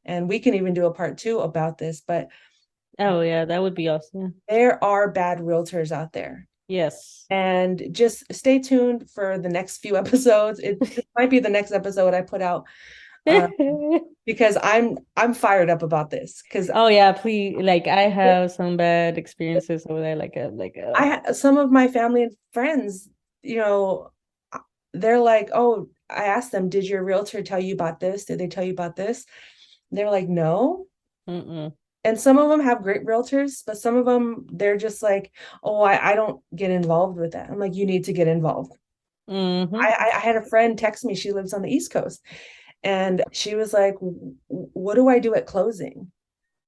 And we can even do a part 2 about this, but oh yeah, that would be awesome. There are bad realtors out there. Yes. And just stay tuned for the next few episodes. This might be the next episode I put out. Because I'm fired up about this. Because oh yeah, please, like I have some bad experiences over there. I some of my family and friends, they're like, oh, I asked them, did your realtor tell you about this? Did they tell you about this? And they were like, no. And some of them have great realtors, but some of them, they're just like, oh, I don't get involved with that. I'm like, you need to get involved. I had a friend text me. She lives on the East Coast. And she was like, what do I do at closing?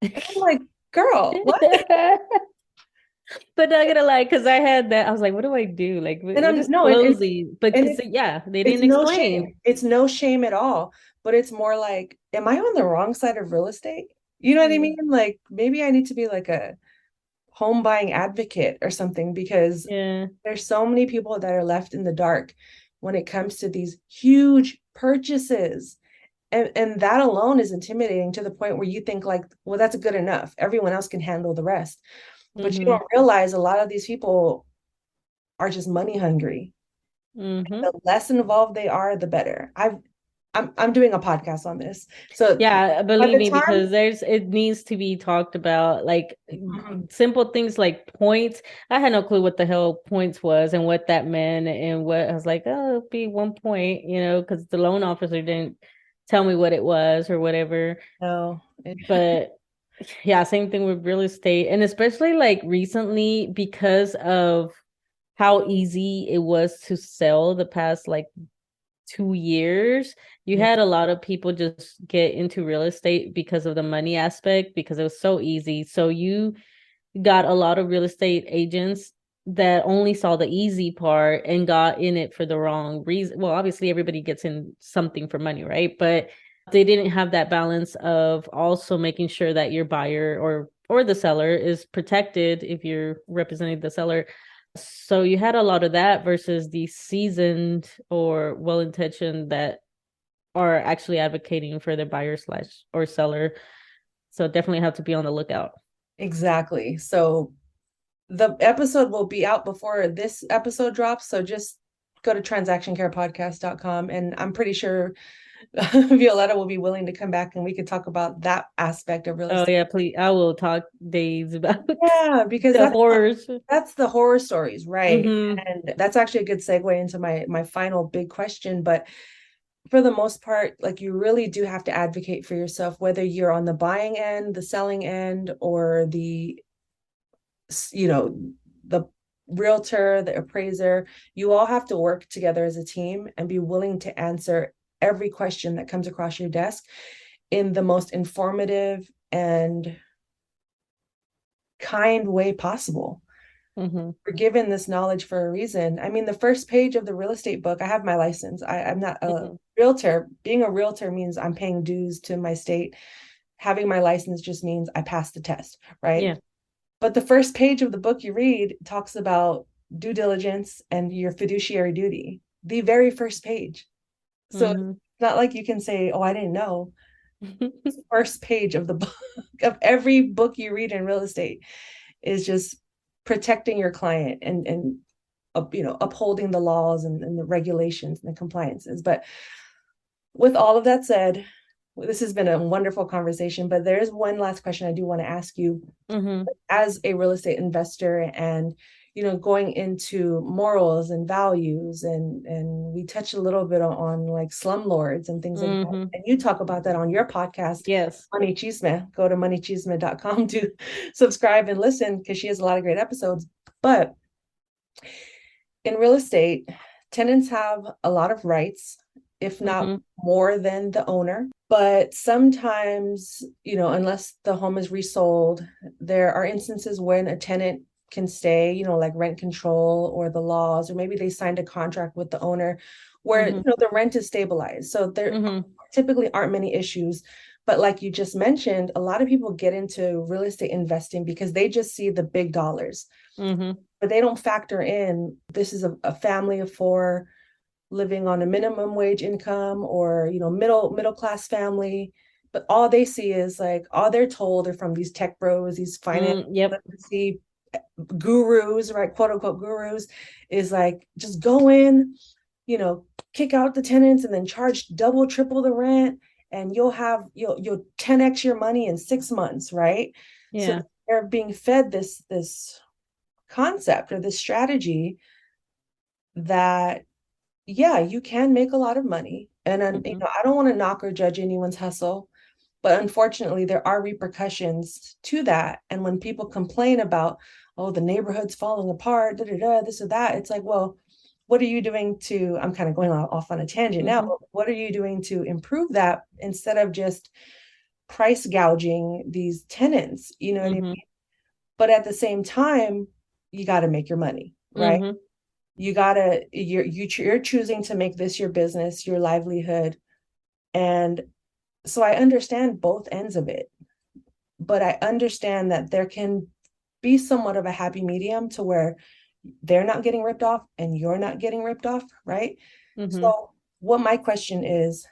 And I'm like, girl, what? But not gonna lie, because I had that. I was like, what do I do? Like, what is closing? But they didn't explain. It's no shame at all. But it's more like, am I on the wrong side of real estate? You know what I Yeah. mean? Like maybe I need to be like a home buying advocate or something, because Yeah. there's so many people that are left in the dark when it comes to these huge purchases. And that alone is intimidating to the point where you think like, well, that's good enough. Everyone else can handle the rest. But you Mm-hmm. don't realize a lot of these people are just money hungry. Mm-hmm. The less involved they are, the better. I'm doing a podcast on this. So Yeah, by believe the me, time because it needs to be talked about, like Mhm. simple things like points. I had no clue what the hell points was and what that meant, and what I was like, oh, it'll be 1 point, because the loan officer didn't tell me what it was or whatever. No. But yeah, same thing with real estate, and especially like recently because of how easy it was to sell the past like 2 years, you Yeah, had a lot of people just get into real estate because of the money aspect, because it was so easy. So you got a lot of real estate agents that only saw the easy part and got in it for the wrong reason. Well, obviously everybody gets in something for money, right? But they didn't have that balance of also making sure that your buyer or the seller is protected if you're representing the seller. So you had a lot of that versus the seasoned or well-intentioned that are actually advocating for their buyer slash or seller. So definitely have to be on the lookout. exactly. So the episode will be out before this episode drops. So just go to transactioncarepodcast.com, and I'm pretty sure Violeta will be willing to come back and we could talk about that aspect of real Oh estate. yeah, please. I will talk days about Yeah, because the horrors. that's the horror stories, right? Mm-hmm. And that's actually a good segue into my final big question. But for the most part, like you really do have to advocate for yourself, whether you're on the buying end, the selling end, or you know, the realtor, the appraiser. You all have to work together as a team and be willing to answer every question that comes across your desk in the most informative and kind way possible. Mm-hmm. We're given this knowledge for a reason. I mean, the first page of the real estate book, I have my license. I'm not a Mm-hmm. realtor. Being a realtor means I'm paying dues to my state. Having my license just means I passed the test, right? Yeah. But the first page of the book you read talks about due diligence and your fiduciary duty. The very first page. So it's Mm-hmm. not like you can say, oh, I didn't know. First page of the book of every book you read in real estate is just protecting your client and upholding the laws and the regulations and the compliances. But with all of that said, this has been a wonderful conversation, but there is one last question I do want to ask you. Mm-hmm. As a real estate investor, and going into morals and values, and we touch a little bit on like slumlords and things like that, Mm-hmm. and you talk about that on your podcast, Yes. MoneyChisme. Go to moneychisme.com to subscribe and listen, because she has a lot of great episodes. But in real estate, tenants have a lot of rights, if not Mm-hmm. more than the owner. But sometimes, unless the home is resold, there are instances when a tenant can stay, like rent control or the laws, or maybe they signed a contract with the owner where, Mm-hmm. the rent is stabilized. So there Mm-hmm. typically aren't many issues. But like you just mentioned, a lot of people get into real estate investing because they just see the big dollars, Mm-hmm. but they don't factor in this is a family of four living on a minimum wage income, or middle class family. But all they see is like all they're told are from these tech bros, these finance Yep. literacy gurus, right, quote unquote gurus, is like just go in, you know kick out the tenants and then charge double triple the rent, and you'll 10x your money in 6 months, right? So Yeah. they're being fed this concept or this strategy that, yeah, you can make a lot of money. And then, Mm-hmm. I don't want to knock or judge anyone's hustle, but unfortunately, there are repercussions to that. And when people complain about, oh, the neighborhood's falling apart, da da da, this or that, it's like, well, what are you doing to, I'm kind of going off on a tangent now, Mm-hmm. but what are you doing to improve that instead of just price gouging these tenants? You know what I mean? Mm-hmm. But at the same time, you got to make your money, right? Mm-hmm. You're choosing to make this your business, your livelihood. And so I understand both ends of it. but I understand that there can be somewhat of a happy medium to where they're not getting ripped off and you're not getting ripped off, right? Mm-hmm. So what my question is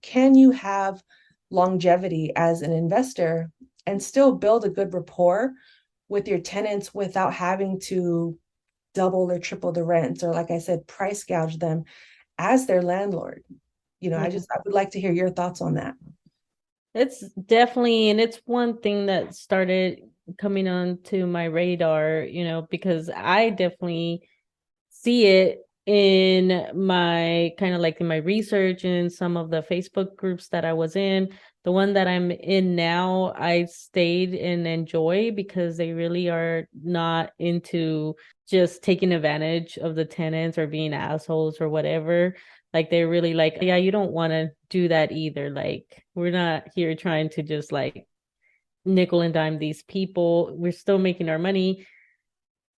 can you have longevity as an investor and still build a good rapport with your tenants without having to double or triple the rents, or like I said, price gouge them as their landlord? I would like to hear your thoughts on that. It's definitely, and it's one thing that started coming onto my radar, because I definitely see it in my kind of like in my research and some of the Facebook groups that I was in. The one that I'm in now, I stayed and enjoy because they really are not into just taking advantage of the tenants or being assholes or whatever. Like they're really like, yeah, you don't want to do that either. Like we're not here trying to just like nickel and dime these people. We're still making our money,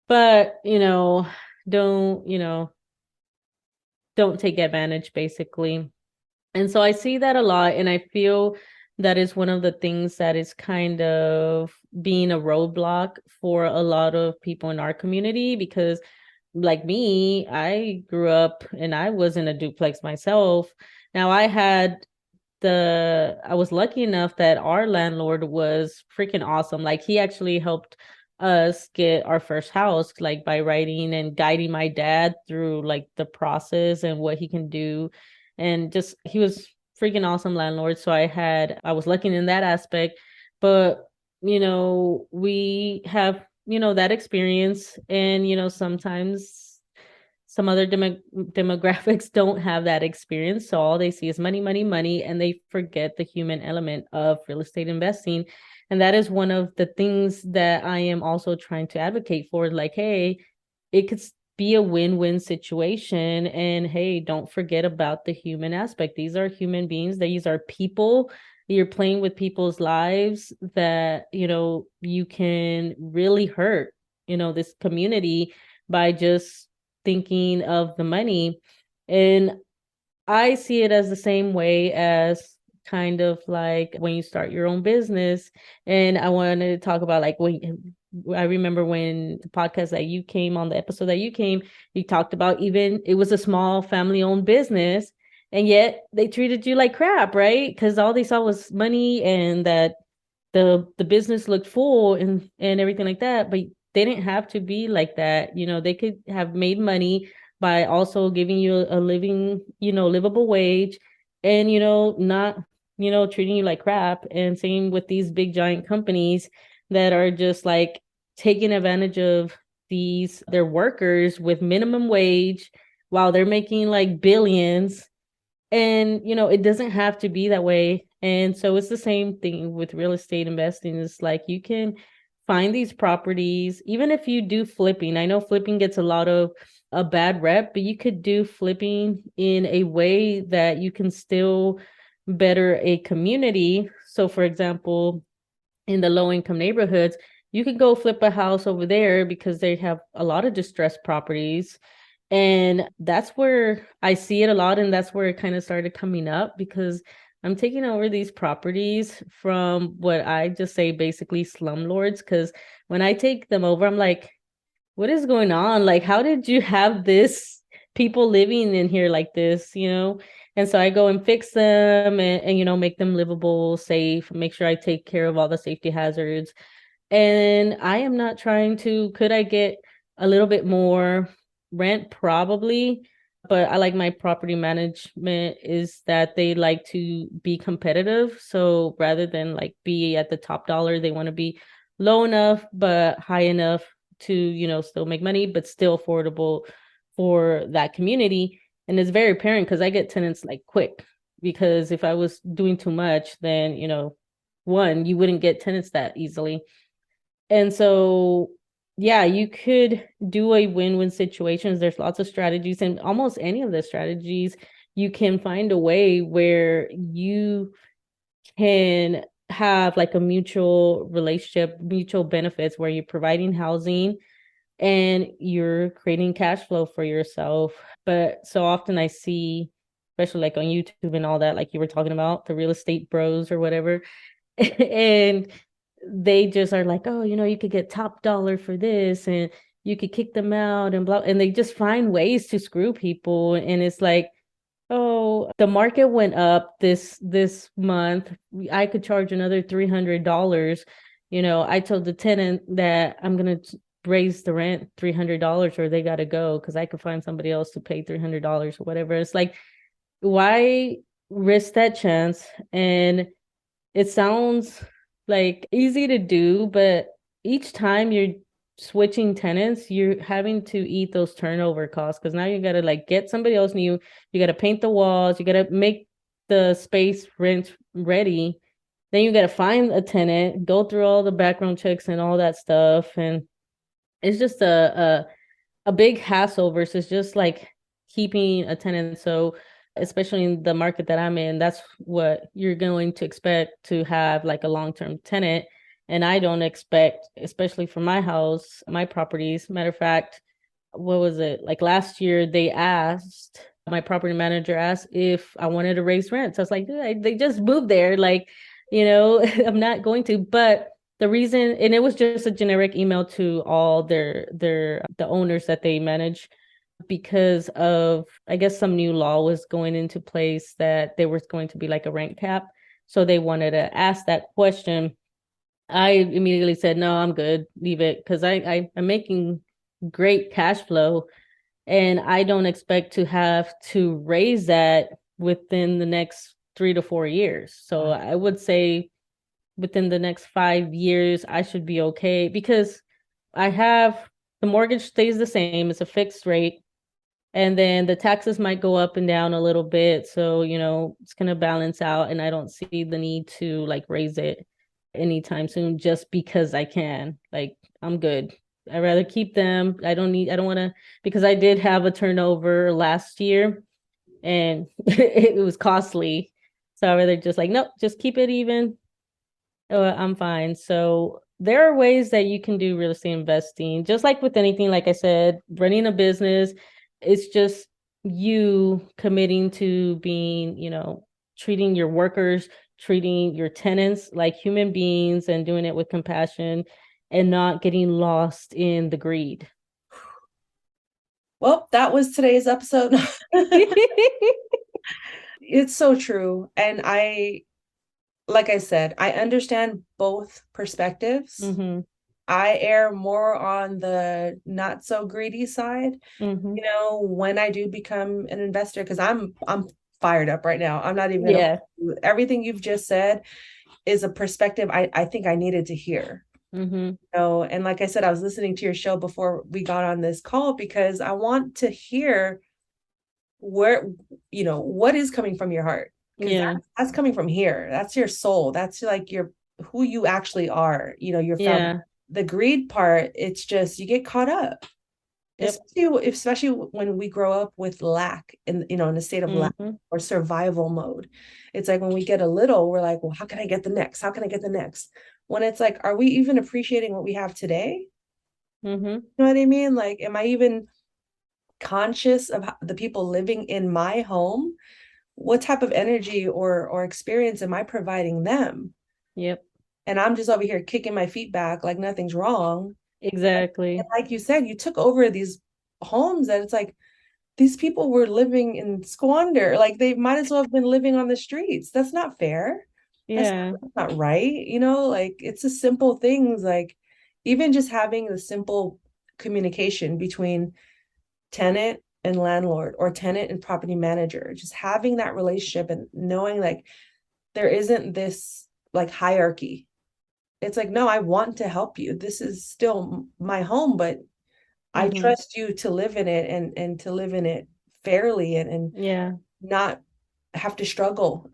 but don't, don't take advantage basically. And so I see that a lot, and I feel that is one of the things that is kind of being a roadblock for a lot of people in our community because like me, I grew up and I was in a duplex myself. Now I was lucky enough that our landlord was freaking awesome. Like he actually helped us get our first house, like by writing and guiding my dad through like the process and what he can do. And just he was freaking awesome landlord. So I was lucky in that aspect. But we have, that experience and sometimes some other demographics don't have that experience. So all they see is money, money, money, and they forget the human element of real estate investing. And that is one of the things that I am also trying to advocate for. Like, hey, it could be a win-win situation. And hey, don't forget about the human aspect. These are human beings, these are people. You're playing with people's lives that, you can really hurt, this community by just thinking of the money. And I see it as the same way as kind of like when you start your own business. And I wanted to talk about like when I remember when the podcast that you came on, the episode that you came, you talked about even it was a small family owned business and yet they treated you like crap, right? Because all they saw was money and that the business looked full and everything like that, but they didn't have to be like that. They could have made money by also giving you a living, livable wage and not treating you like crap. And same with these big giant companies that are just like taking advantage of their workers with minimum wage while they're making like billions. And it doesn't have to be that way. And so it's the same thing with real estate investing. It's like you can find these properties even if you do flipping. I know flipping gets a lot of a bad rep, but you could do flipping in a way that you can still better a community. So for example, in the low income neighborhoods, you could go flip a house over there because they have a lot of distressed properties. And that's where I see it a lot. And that's where it kind of started coming up because I'm taking over these properties from what I just say basically slumlords. Because when I take them over, I'm like, what is going on? Like, how did you have this people living in here like this, And so I go and fix them and make them livable, safe, make sure I take care of all the safety hazards. And I am not trying to, could I get a little bit more rent? Probably. But I like my property management is that they like to be competitive. So rather than like be at the top dollar, they want to be low enough, but high enough to, still make money, but still affordable for that community. And it's very apparent because I get tenants like quick, because if I was doing too much, then, one, you wouldn't get tenants that easily. And so, yeah, you could do a win-win situations. There's lots of strategies, and almost any of the strategies, you can find a way where you can have like a mutual relationship, mutual benefits where you're providing housing and you're creating cash flow for yourself. But so often I see, especially like on YouTube and all that, like you were talking about, the real estate bros or whatever. And they just are like, oh, you could get top dollar for this and you could kick them out and blah. And they just find ways to screw people. And it's like, oh, the market went up this month. I could charge another $300. I told the tenant that I'm gonna raise the rent $300 or they gotta go because I could find somebody else to pay $300 or whatever. It's like, why risk that chance? And it sounds like easy to do, but each time you're switching tenants, you're having to eat those turnover costs because now you got to like get somebody else new. You got to paint the walls. You got to make the space rent ready. Then you got to find a tenant, go through all the background checks and all that stuff. And it's just a big hassle versus just like keeping a tenant. So especially in the market that I'm in, that's what you're going to expect to have like a long-term tenant. And I don't expect, especially for my house, my properties. Matter of fact, what was it? Like last year, my property manager asked if I wanted to raise rents. I was like, they just moved there. Like, I'm not going to. But the reason, and it was just a generic email to all the owners that they manage because of, I guess, some new law was going into place that there was going to be like a rent cap. So they wanted to ask that question. I immediately said, no, I'm good. Leave it. Because I'm making great cash flow and I don't expect to have to raise that within the next 3 to 4 years. So I would say within the next 5 years, I should be okay because the mortgage stays the same. It's a fixed rate. And then the taxes might go up and down a little bit. So, it's going to balance out. And I don't see the need to like raise it anytime soon just because I can. Like, I'm good. I'd rather keep them. I don't want to, because I did have a turnover last year and it was costly. So I'd rather just like, nope, just keep it even. I'm fine. So there are ways that you can do real estate investing, just like with anything, like I said, running a business. It's just you committing to being, treating your workers, treating your tenants like human beings and doing it with compassion and not getting lost in the greed. Well, that was today's episode. It's so true. And like I said, I understand both perspectives. Mm-hmm. I err more on the not so greedy side, Mm-hmm. when I do become an investor, because I'm fired up right now. I'm not even Yeah. Everything you've just said is a perspective I think I needed to hear. Mm-hmm. And like I said, I was listening to your show before we got on this call because I want to hear where, what is coming from your heart. Because Yeah. that's coming from here. That's your soul. That's like who you actually are, your family. Yeah. The greed part, it's just you get caught up. Yep. Especially when we grow up with lack in a state of lack Mm-hmm. or survival mode. It's like when we get a little, we're like, well, how can I get the next? How can I get the next? When it's like, are we even appreciating what we have today? Mm-hmm. You know what I mean? Like, am I even conscious of the people living in my home? What type of energy or experience am I providing them? Yep. And I'm just over here kicking my feet back like nothing's wrong. Exactly. And like you said, you took over these homes that it's like these people were living in squander. Like they might as well have been living on the streets. That's not fair. Yeah. That's not right. Like it's the simple things, like even just having the simple communication between tenant and landlord or tenant and property manager, just having that relationship and knowing like there isn't this like hierarchy. It's like, no, I want to help you. This is still my home, but I Mm-hmm. trust you to live in it and to live in it fairly and Yeah. not have to struggle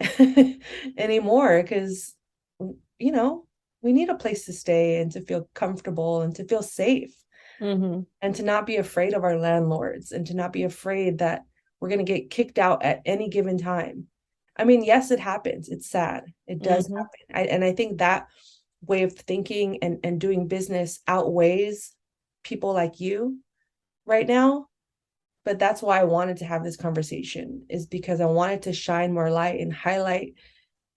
anymore because we need a place to stay and to feel comfortable and to feel safe Mm-hmm. and to not be afraid of our landlords and to not be afraid that we're going to get kicked out at any given time. I mean, yes, it happens. It's sad. It does Mm-hmm. happen. And I think that way of thinking and doing business outweighs people like you right now. But that's why I wanted to have this conversation, is because I wanted to shine more light and highlight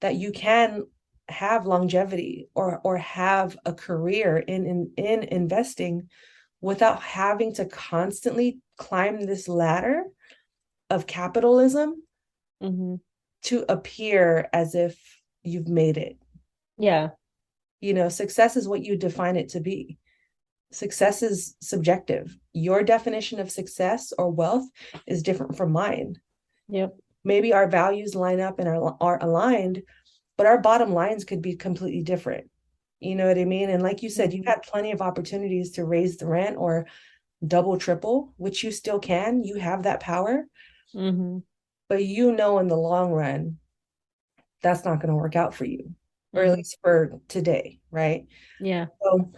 that you can have longevity or have a career in investing without having to constantly climb this ladder of capitalism to appear as if you've made it. Yeah. Success is what you define it to be. Success is subjective. Your definition of success or wealth is different from mine. Yep. Maybe our values line up and are aligned, but our bottom lines could be completely different. You know what I mean? And like you said, you've had plenty of opportunities to raise the rent or double, triple, which you still can. You have that power. But in the long run, that's not going to work out for you, or at least for today, right? Yeah. So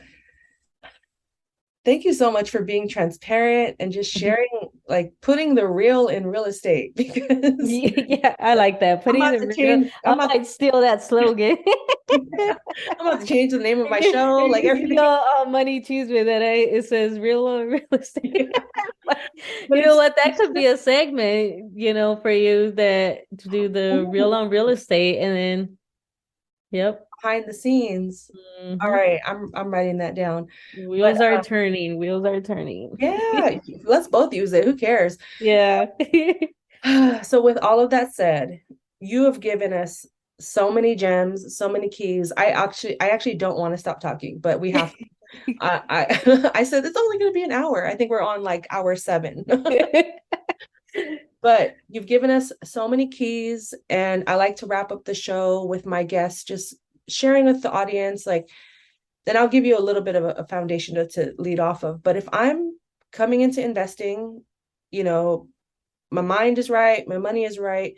thank you so much for being transparent and just sharing, like putting the real in real estate, because yeah, I like that. Putting the real, I might steal that slogan. I'm about to change the name of my show. Like everything. MoneyChisme that it says real on real estate. You know what? That could be a segment, for you to do the real on real estate, and then, yep, behind the scenes. All right, I'm writing that down. Wheels are turning. Wheels are turning. Yeah, let's both use it. Who cares? Yeah. So with all of that said, you have given us so many gems, so many keys. I actually don't want to stop talking, but we have to. I said it's only going to be an hour. I think we're on like hour 7. But you've given us so many keys, and I like to wrap up the show with my guests just sharing with the audience, like, then I'll give you a little bit of a foundation to lead off of. But if I'm coming into investing, my mind is right, my money is right,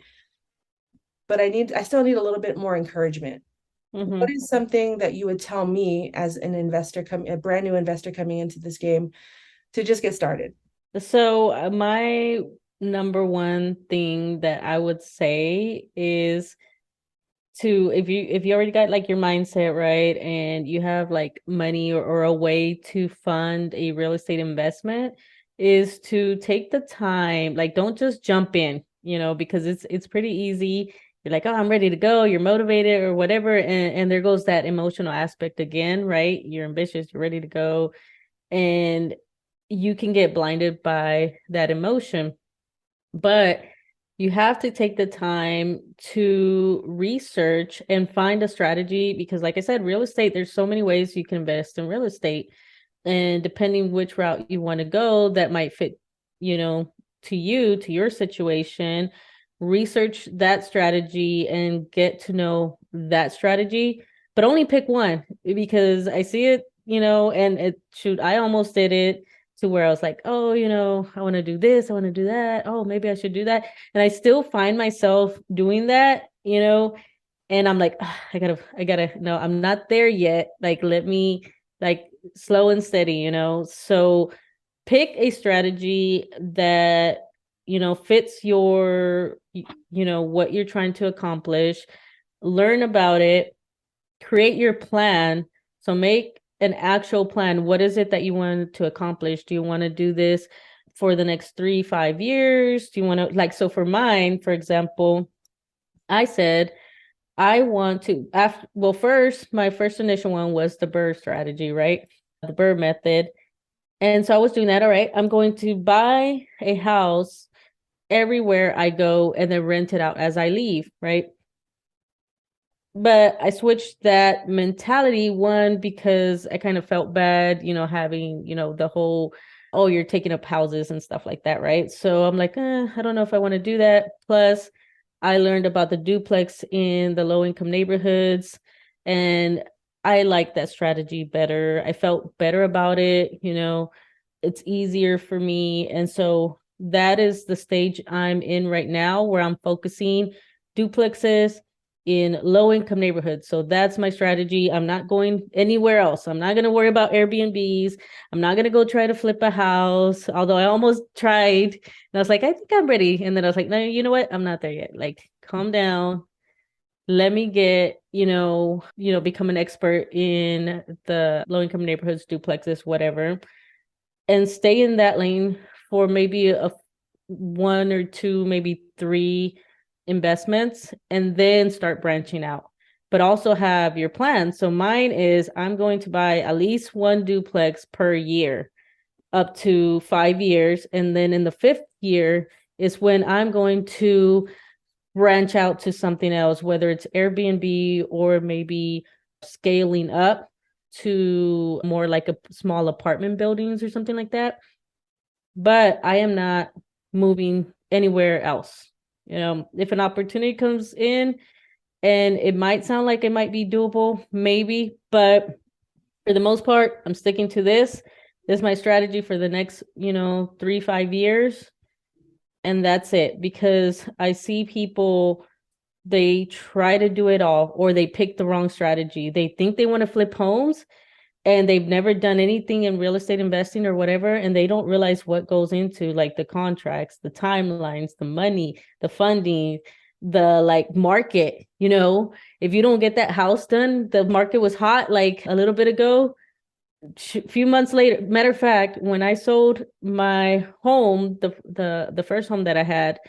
but I still need a little bit more encouragement. What is something that you would tell me as an investor, a brand new investor coming into this game, to just get started? So my number one thing that I would say is if you already got like your mindset right, and you have like money or a way to fund a real estate investment, is to take the time. Like, don't just jump in, because it's pretty easy. You're like, oh, I'm ready to go. You're motivated or whatever. And there goes that emotional aspect again, right? You're ambitious, you're ready to go. And you can get blinded by that emotion. But you have to take the time to research and find a strategy, because like I said, real estate, there's so many ways you can invest in real estate. And depending which route you want to go, that might fit, to your situation. Research that strategy and get to know that strategy, but only pick one, because I see it, and I almost did it to where I was like, oh, I want to do this, I want to do that. Oh, maybe I should do that. And I still find myself doing that, and I'm like, I gotta, no, I'm not there yet. Like, let me like slow and steady, So pick a strategy that, fits your, what you're trying to accomplish, learn about it, create your plan. So make an actual plan. What is it that you want to accomplish? Do you want to do this for the next 3-5 years? Do you want to, so for mine, for example, I said, I want to, first, my first initial one was the BRRRR strategy, right? The BRRRR method. And so I was doing that. All right, I'm going to buy a house everywhere I go and then rent it out as I leave, right? But I switched that mentality, one, because I kind of felt bad, having, the whole, oh, you're taking up houses and stuff like that, right? So I'm like, I don't know if I want to do that. Plus, I learned about the duplex in the low-income neighborhoods, and I like that strategy better. I felt better about it, it's easier for me. And so that is the stage I'm in right now, where I'm focusing duplexes in low-income neighborhoods. So that's my strategy. I'm not going anywhere else. I'm not going to worry about Airbnbs. I'm not going to go try to flip a house, although I almost tried. And I was like, I think I'm ready. And then I was like, no, you know what? I'm not there yet. Like, calm down. Let me get, become an expert in the low-income neighborhoods, duplexes, whatever, and stay in that lane for maybe 1 or 2, maybe 3 investments, and then start branching out. but also have your plan. So mine is I'm going to buy at least one duplex per year, up to 5 years. And then in the 5th year is when I'm going to branch out to something else, whether it's Airbnb or maybe scaling up to more like a small apartment buildings or something like that. But I am not moving anywhere else. If an opportunity comes in and it might sound like it might be doable, maybe, but for the most part, I'm sticking to this. This is my strategy for the next, 3-5 years. And that's it, because I see people, they try to do it all, or they pick the wrong strategy. They think they want to flip homes and they've never done anything in real estate investing or whatever. And they don't realize what goes into like the contracts, the timelines, the money, the funding, the like market. If you don't get that house done, the market was hot like a little bit ago. Few months later, matter of fact, when I sold my home, the first home that I had,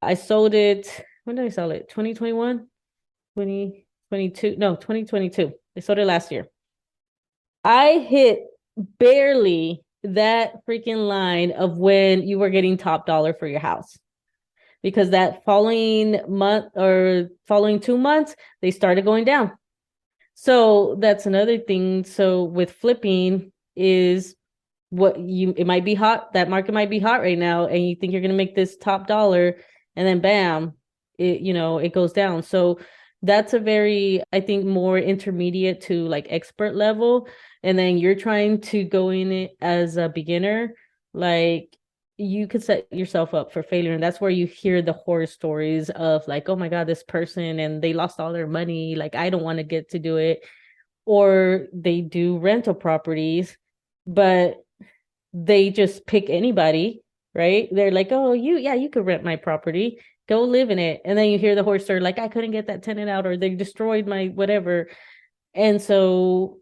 I sold it. When did I sell it? 2021, 2022? No, 2022. I sold it last year. I hit barely that freaking line of when you were getting top dollar for your house, because that following month or following 2 months, they started going down. So that's another thing. So with flipping is it might be hot. That market might be hot right now, and you think you're going to make this top dollar, and then bam, it goes down. So that's a very, I think, more intermediate to like expert level. And then you're trying to go in it as a beginner, like you could set yourself up for failure. And that's where you hear the horror stories of like, oh my God, this person, and they lost all their money. Like, I don't want to get to do it. Or they do rental properties, but they just pick anybody, right? They're like, oh, you could rent my property, go live in it. And then you hear the horror story, like, I couldn't get that tenant out, or they destroyed my whatever. And so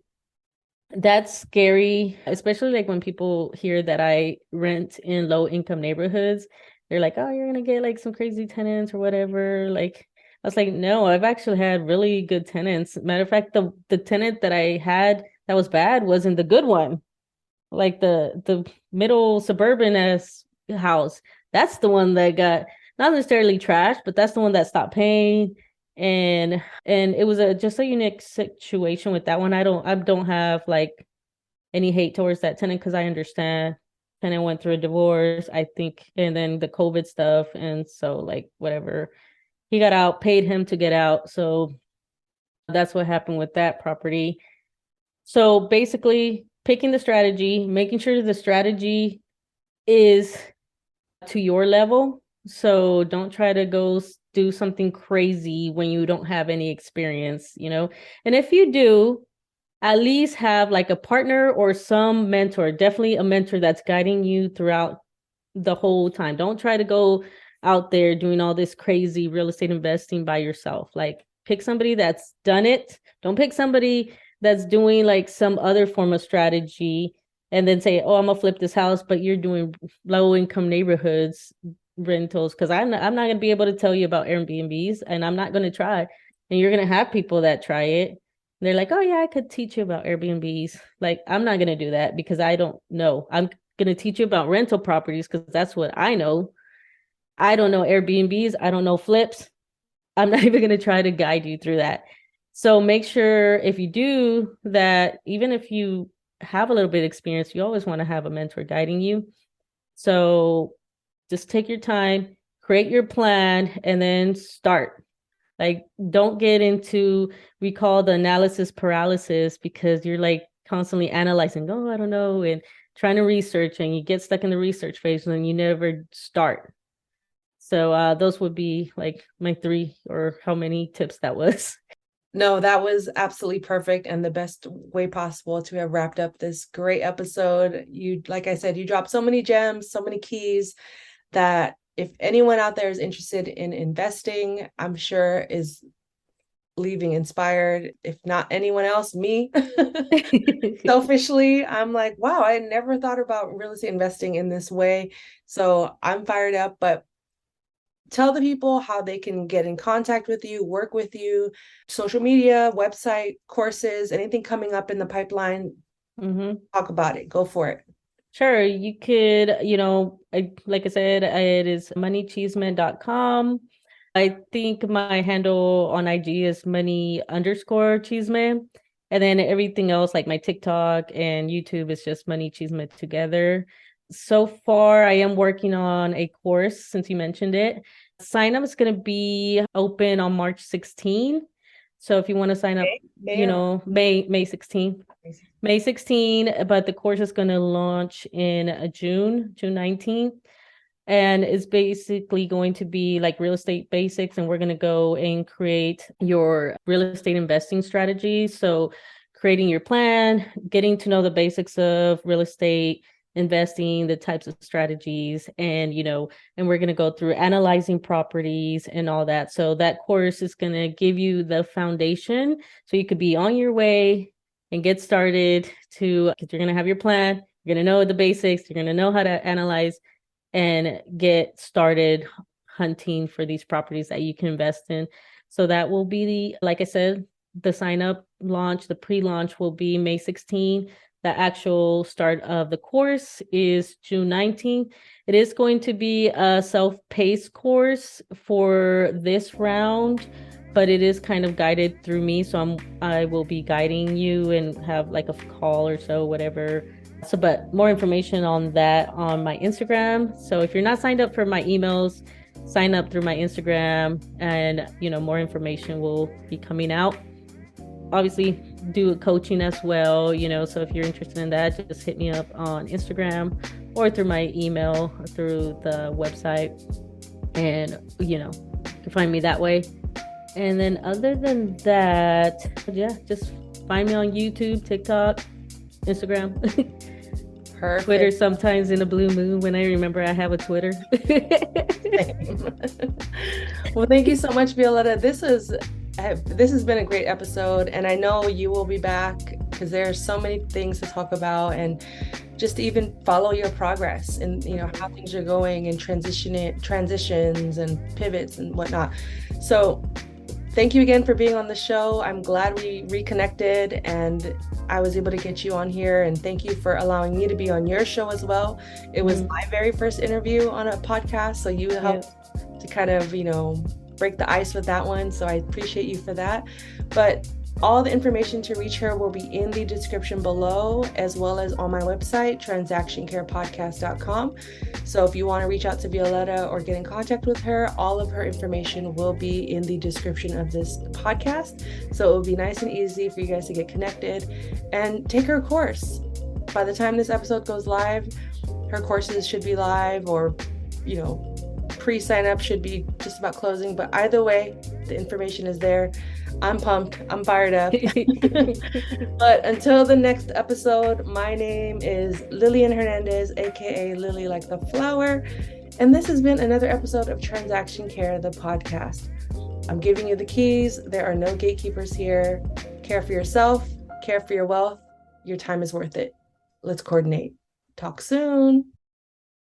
that's scary, especially like when people hear that I rent in low income neighborhoods. They're like, oh, you're gonna get like some crazy tenants or whatever. Like, I was like, no, I've actually had really good tenants. Matter of fact, the tenant that I had that was bad wasn't the good one. Like the middle suburban as house. That's the one that got not necessarily trashed, but that's the one that stopped paying. And it was just a unique situation with that one. I don't have like any hate towards that tenant, because I understand tenant went through a divorce, I think, and then the COVID stuff. And so like whatever, he got out, paid him to get out. So that's what happened with that property. So basically picking the strategy, making sure the strategy is to your level. So don't try to go do something crazy when you don't have any experience, And if you do, at least have like a partner or some mentor, definitely a mentor that's guiding you throughout the whole time. Don't try to go out there doing all this crazy real estate investing by yourself. Like, pick somebody that's done it. Don't pick somebody that's doing like some other form of strategy and then say, oh, I'm gonna flip this house, but you're doing low income neighborhoods rentals. Because I'm not going to be able to tell you about Airbnbs, and I'm not going to try. And you're going to have people that try it. They're like, oh yeah, I could teach you about Airbnbs. Like, I'm not going to do that, because I don't know. I'm going to teach you about rental properties, because that's what I know. I don't know Airbnbs. I don't know flips. I'm not even going to try to guide you through that. So make sure if you do that, even if you have a little bit of experience, you always want to have a mentor guiding you. So just take your time, create your plan, and then start. Like, don't get into, we call the analysis paralysis, because you're like constantly analyzing, oh, I don't know, and trying to research, and you get stuck in the research phase and you never start. So those would be like my 3 or how many tips that was. No, that was absolutely perfect, and the best way possible to have wrapped up this great episode. You, like I said, you dropped so many gems, so many keys that if anyone out there is interested in investing, I'm sure is leaving inspired. If not anyone else, me. Selfishly, I'm like, wow, I never thought about real estate investing in this way. So I'm fired up. But tell the people how they can get in contact with you, work with you, social media, website, courses, anything coming up in the pipeline. Talk about it. Go for it. Sure. You could, like I said, it is MoneyChisme.com. I think my handle on IG is money_chisme. And then everything else, like my TikTok and YouTube, is just MoneyChisme together. So far, I am working on a course, since you mentioned it. Sign up is going to be open on March 16. So if you want to sign up, May 16. May 16, but the course is going to launch in June 19th. And it's basically going to be like real estate basics. And we're going to go and create your real estate investing strategy. So creating your plan, getting to know the basics of real estate investing, the types of strategies, and we're going to go through analyzing properties and all that. So that course is going to give you the foundation so you could be on your way and get started because you're going to have your plan, you're going to know the basics, you're going to know how to analyze and get started hunting for these properties that you can invest in. So that will be like I said, the sign up launch, the pre-launch will be May 16. The actual start of the course is June 19th. It is going to be a self-paced course for this round, but it is kind of guided through me. So I will be guiding you and have like a call or so, whatever. So, but more information on that on my Instagram. So if you're not signed up for my emails, sign up through my Instagram, and more information will be coming out. Obviously, do coaching as well, so if you're interested in that, just hit me up on Instagram or through my email or through the website, and you can find me that way. And then other than that, just find me on YouTube, TikTok, Instagram. Perfect. Twitter sometimes in a blue moon when I remember I have a Twitter. Well, thank you so much, Violeta. This has been a great episode, and I know you will be back because there are so many things to talk about, and just to even follow your progress and how things are going and transitions and pivots and whatnot. So thank you again for being on the show. I'm glad we reconnected and I was able to get you on here, and thank you for allowing me to be on your show as well. It was my very first interview on a podcast, so you helped to kind of break the ice with that one, so I appreciate you for that. But all the information to reach her will be in the description below, as well as on my website, transactioncarepodcast.com. So if you want to reach out to Violeta or get in contact with her, all of her information will be in the description of this podcast. So it will be nice and easy for you guys to get connected and take her course. By the time this episode goes live, her courses should be live, or pre-sign up should be just about closing, but either way, the information is there. I'm pumped. I'm fired up. But until the next episode, my name is Lillian Hernandez, aka Lily like the flower, and this has been another episode of Transaction Care, the podcast. I'm giving you the keys. There are no gatekeepers here. Care for yourself, care for your wealth. Your time is worth it. Let's coordinate. Talk soon.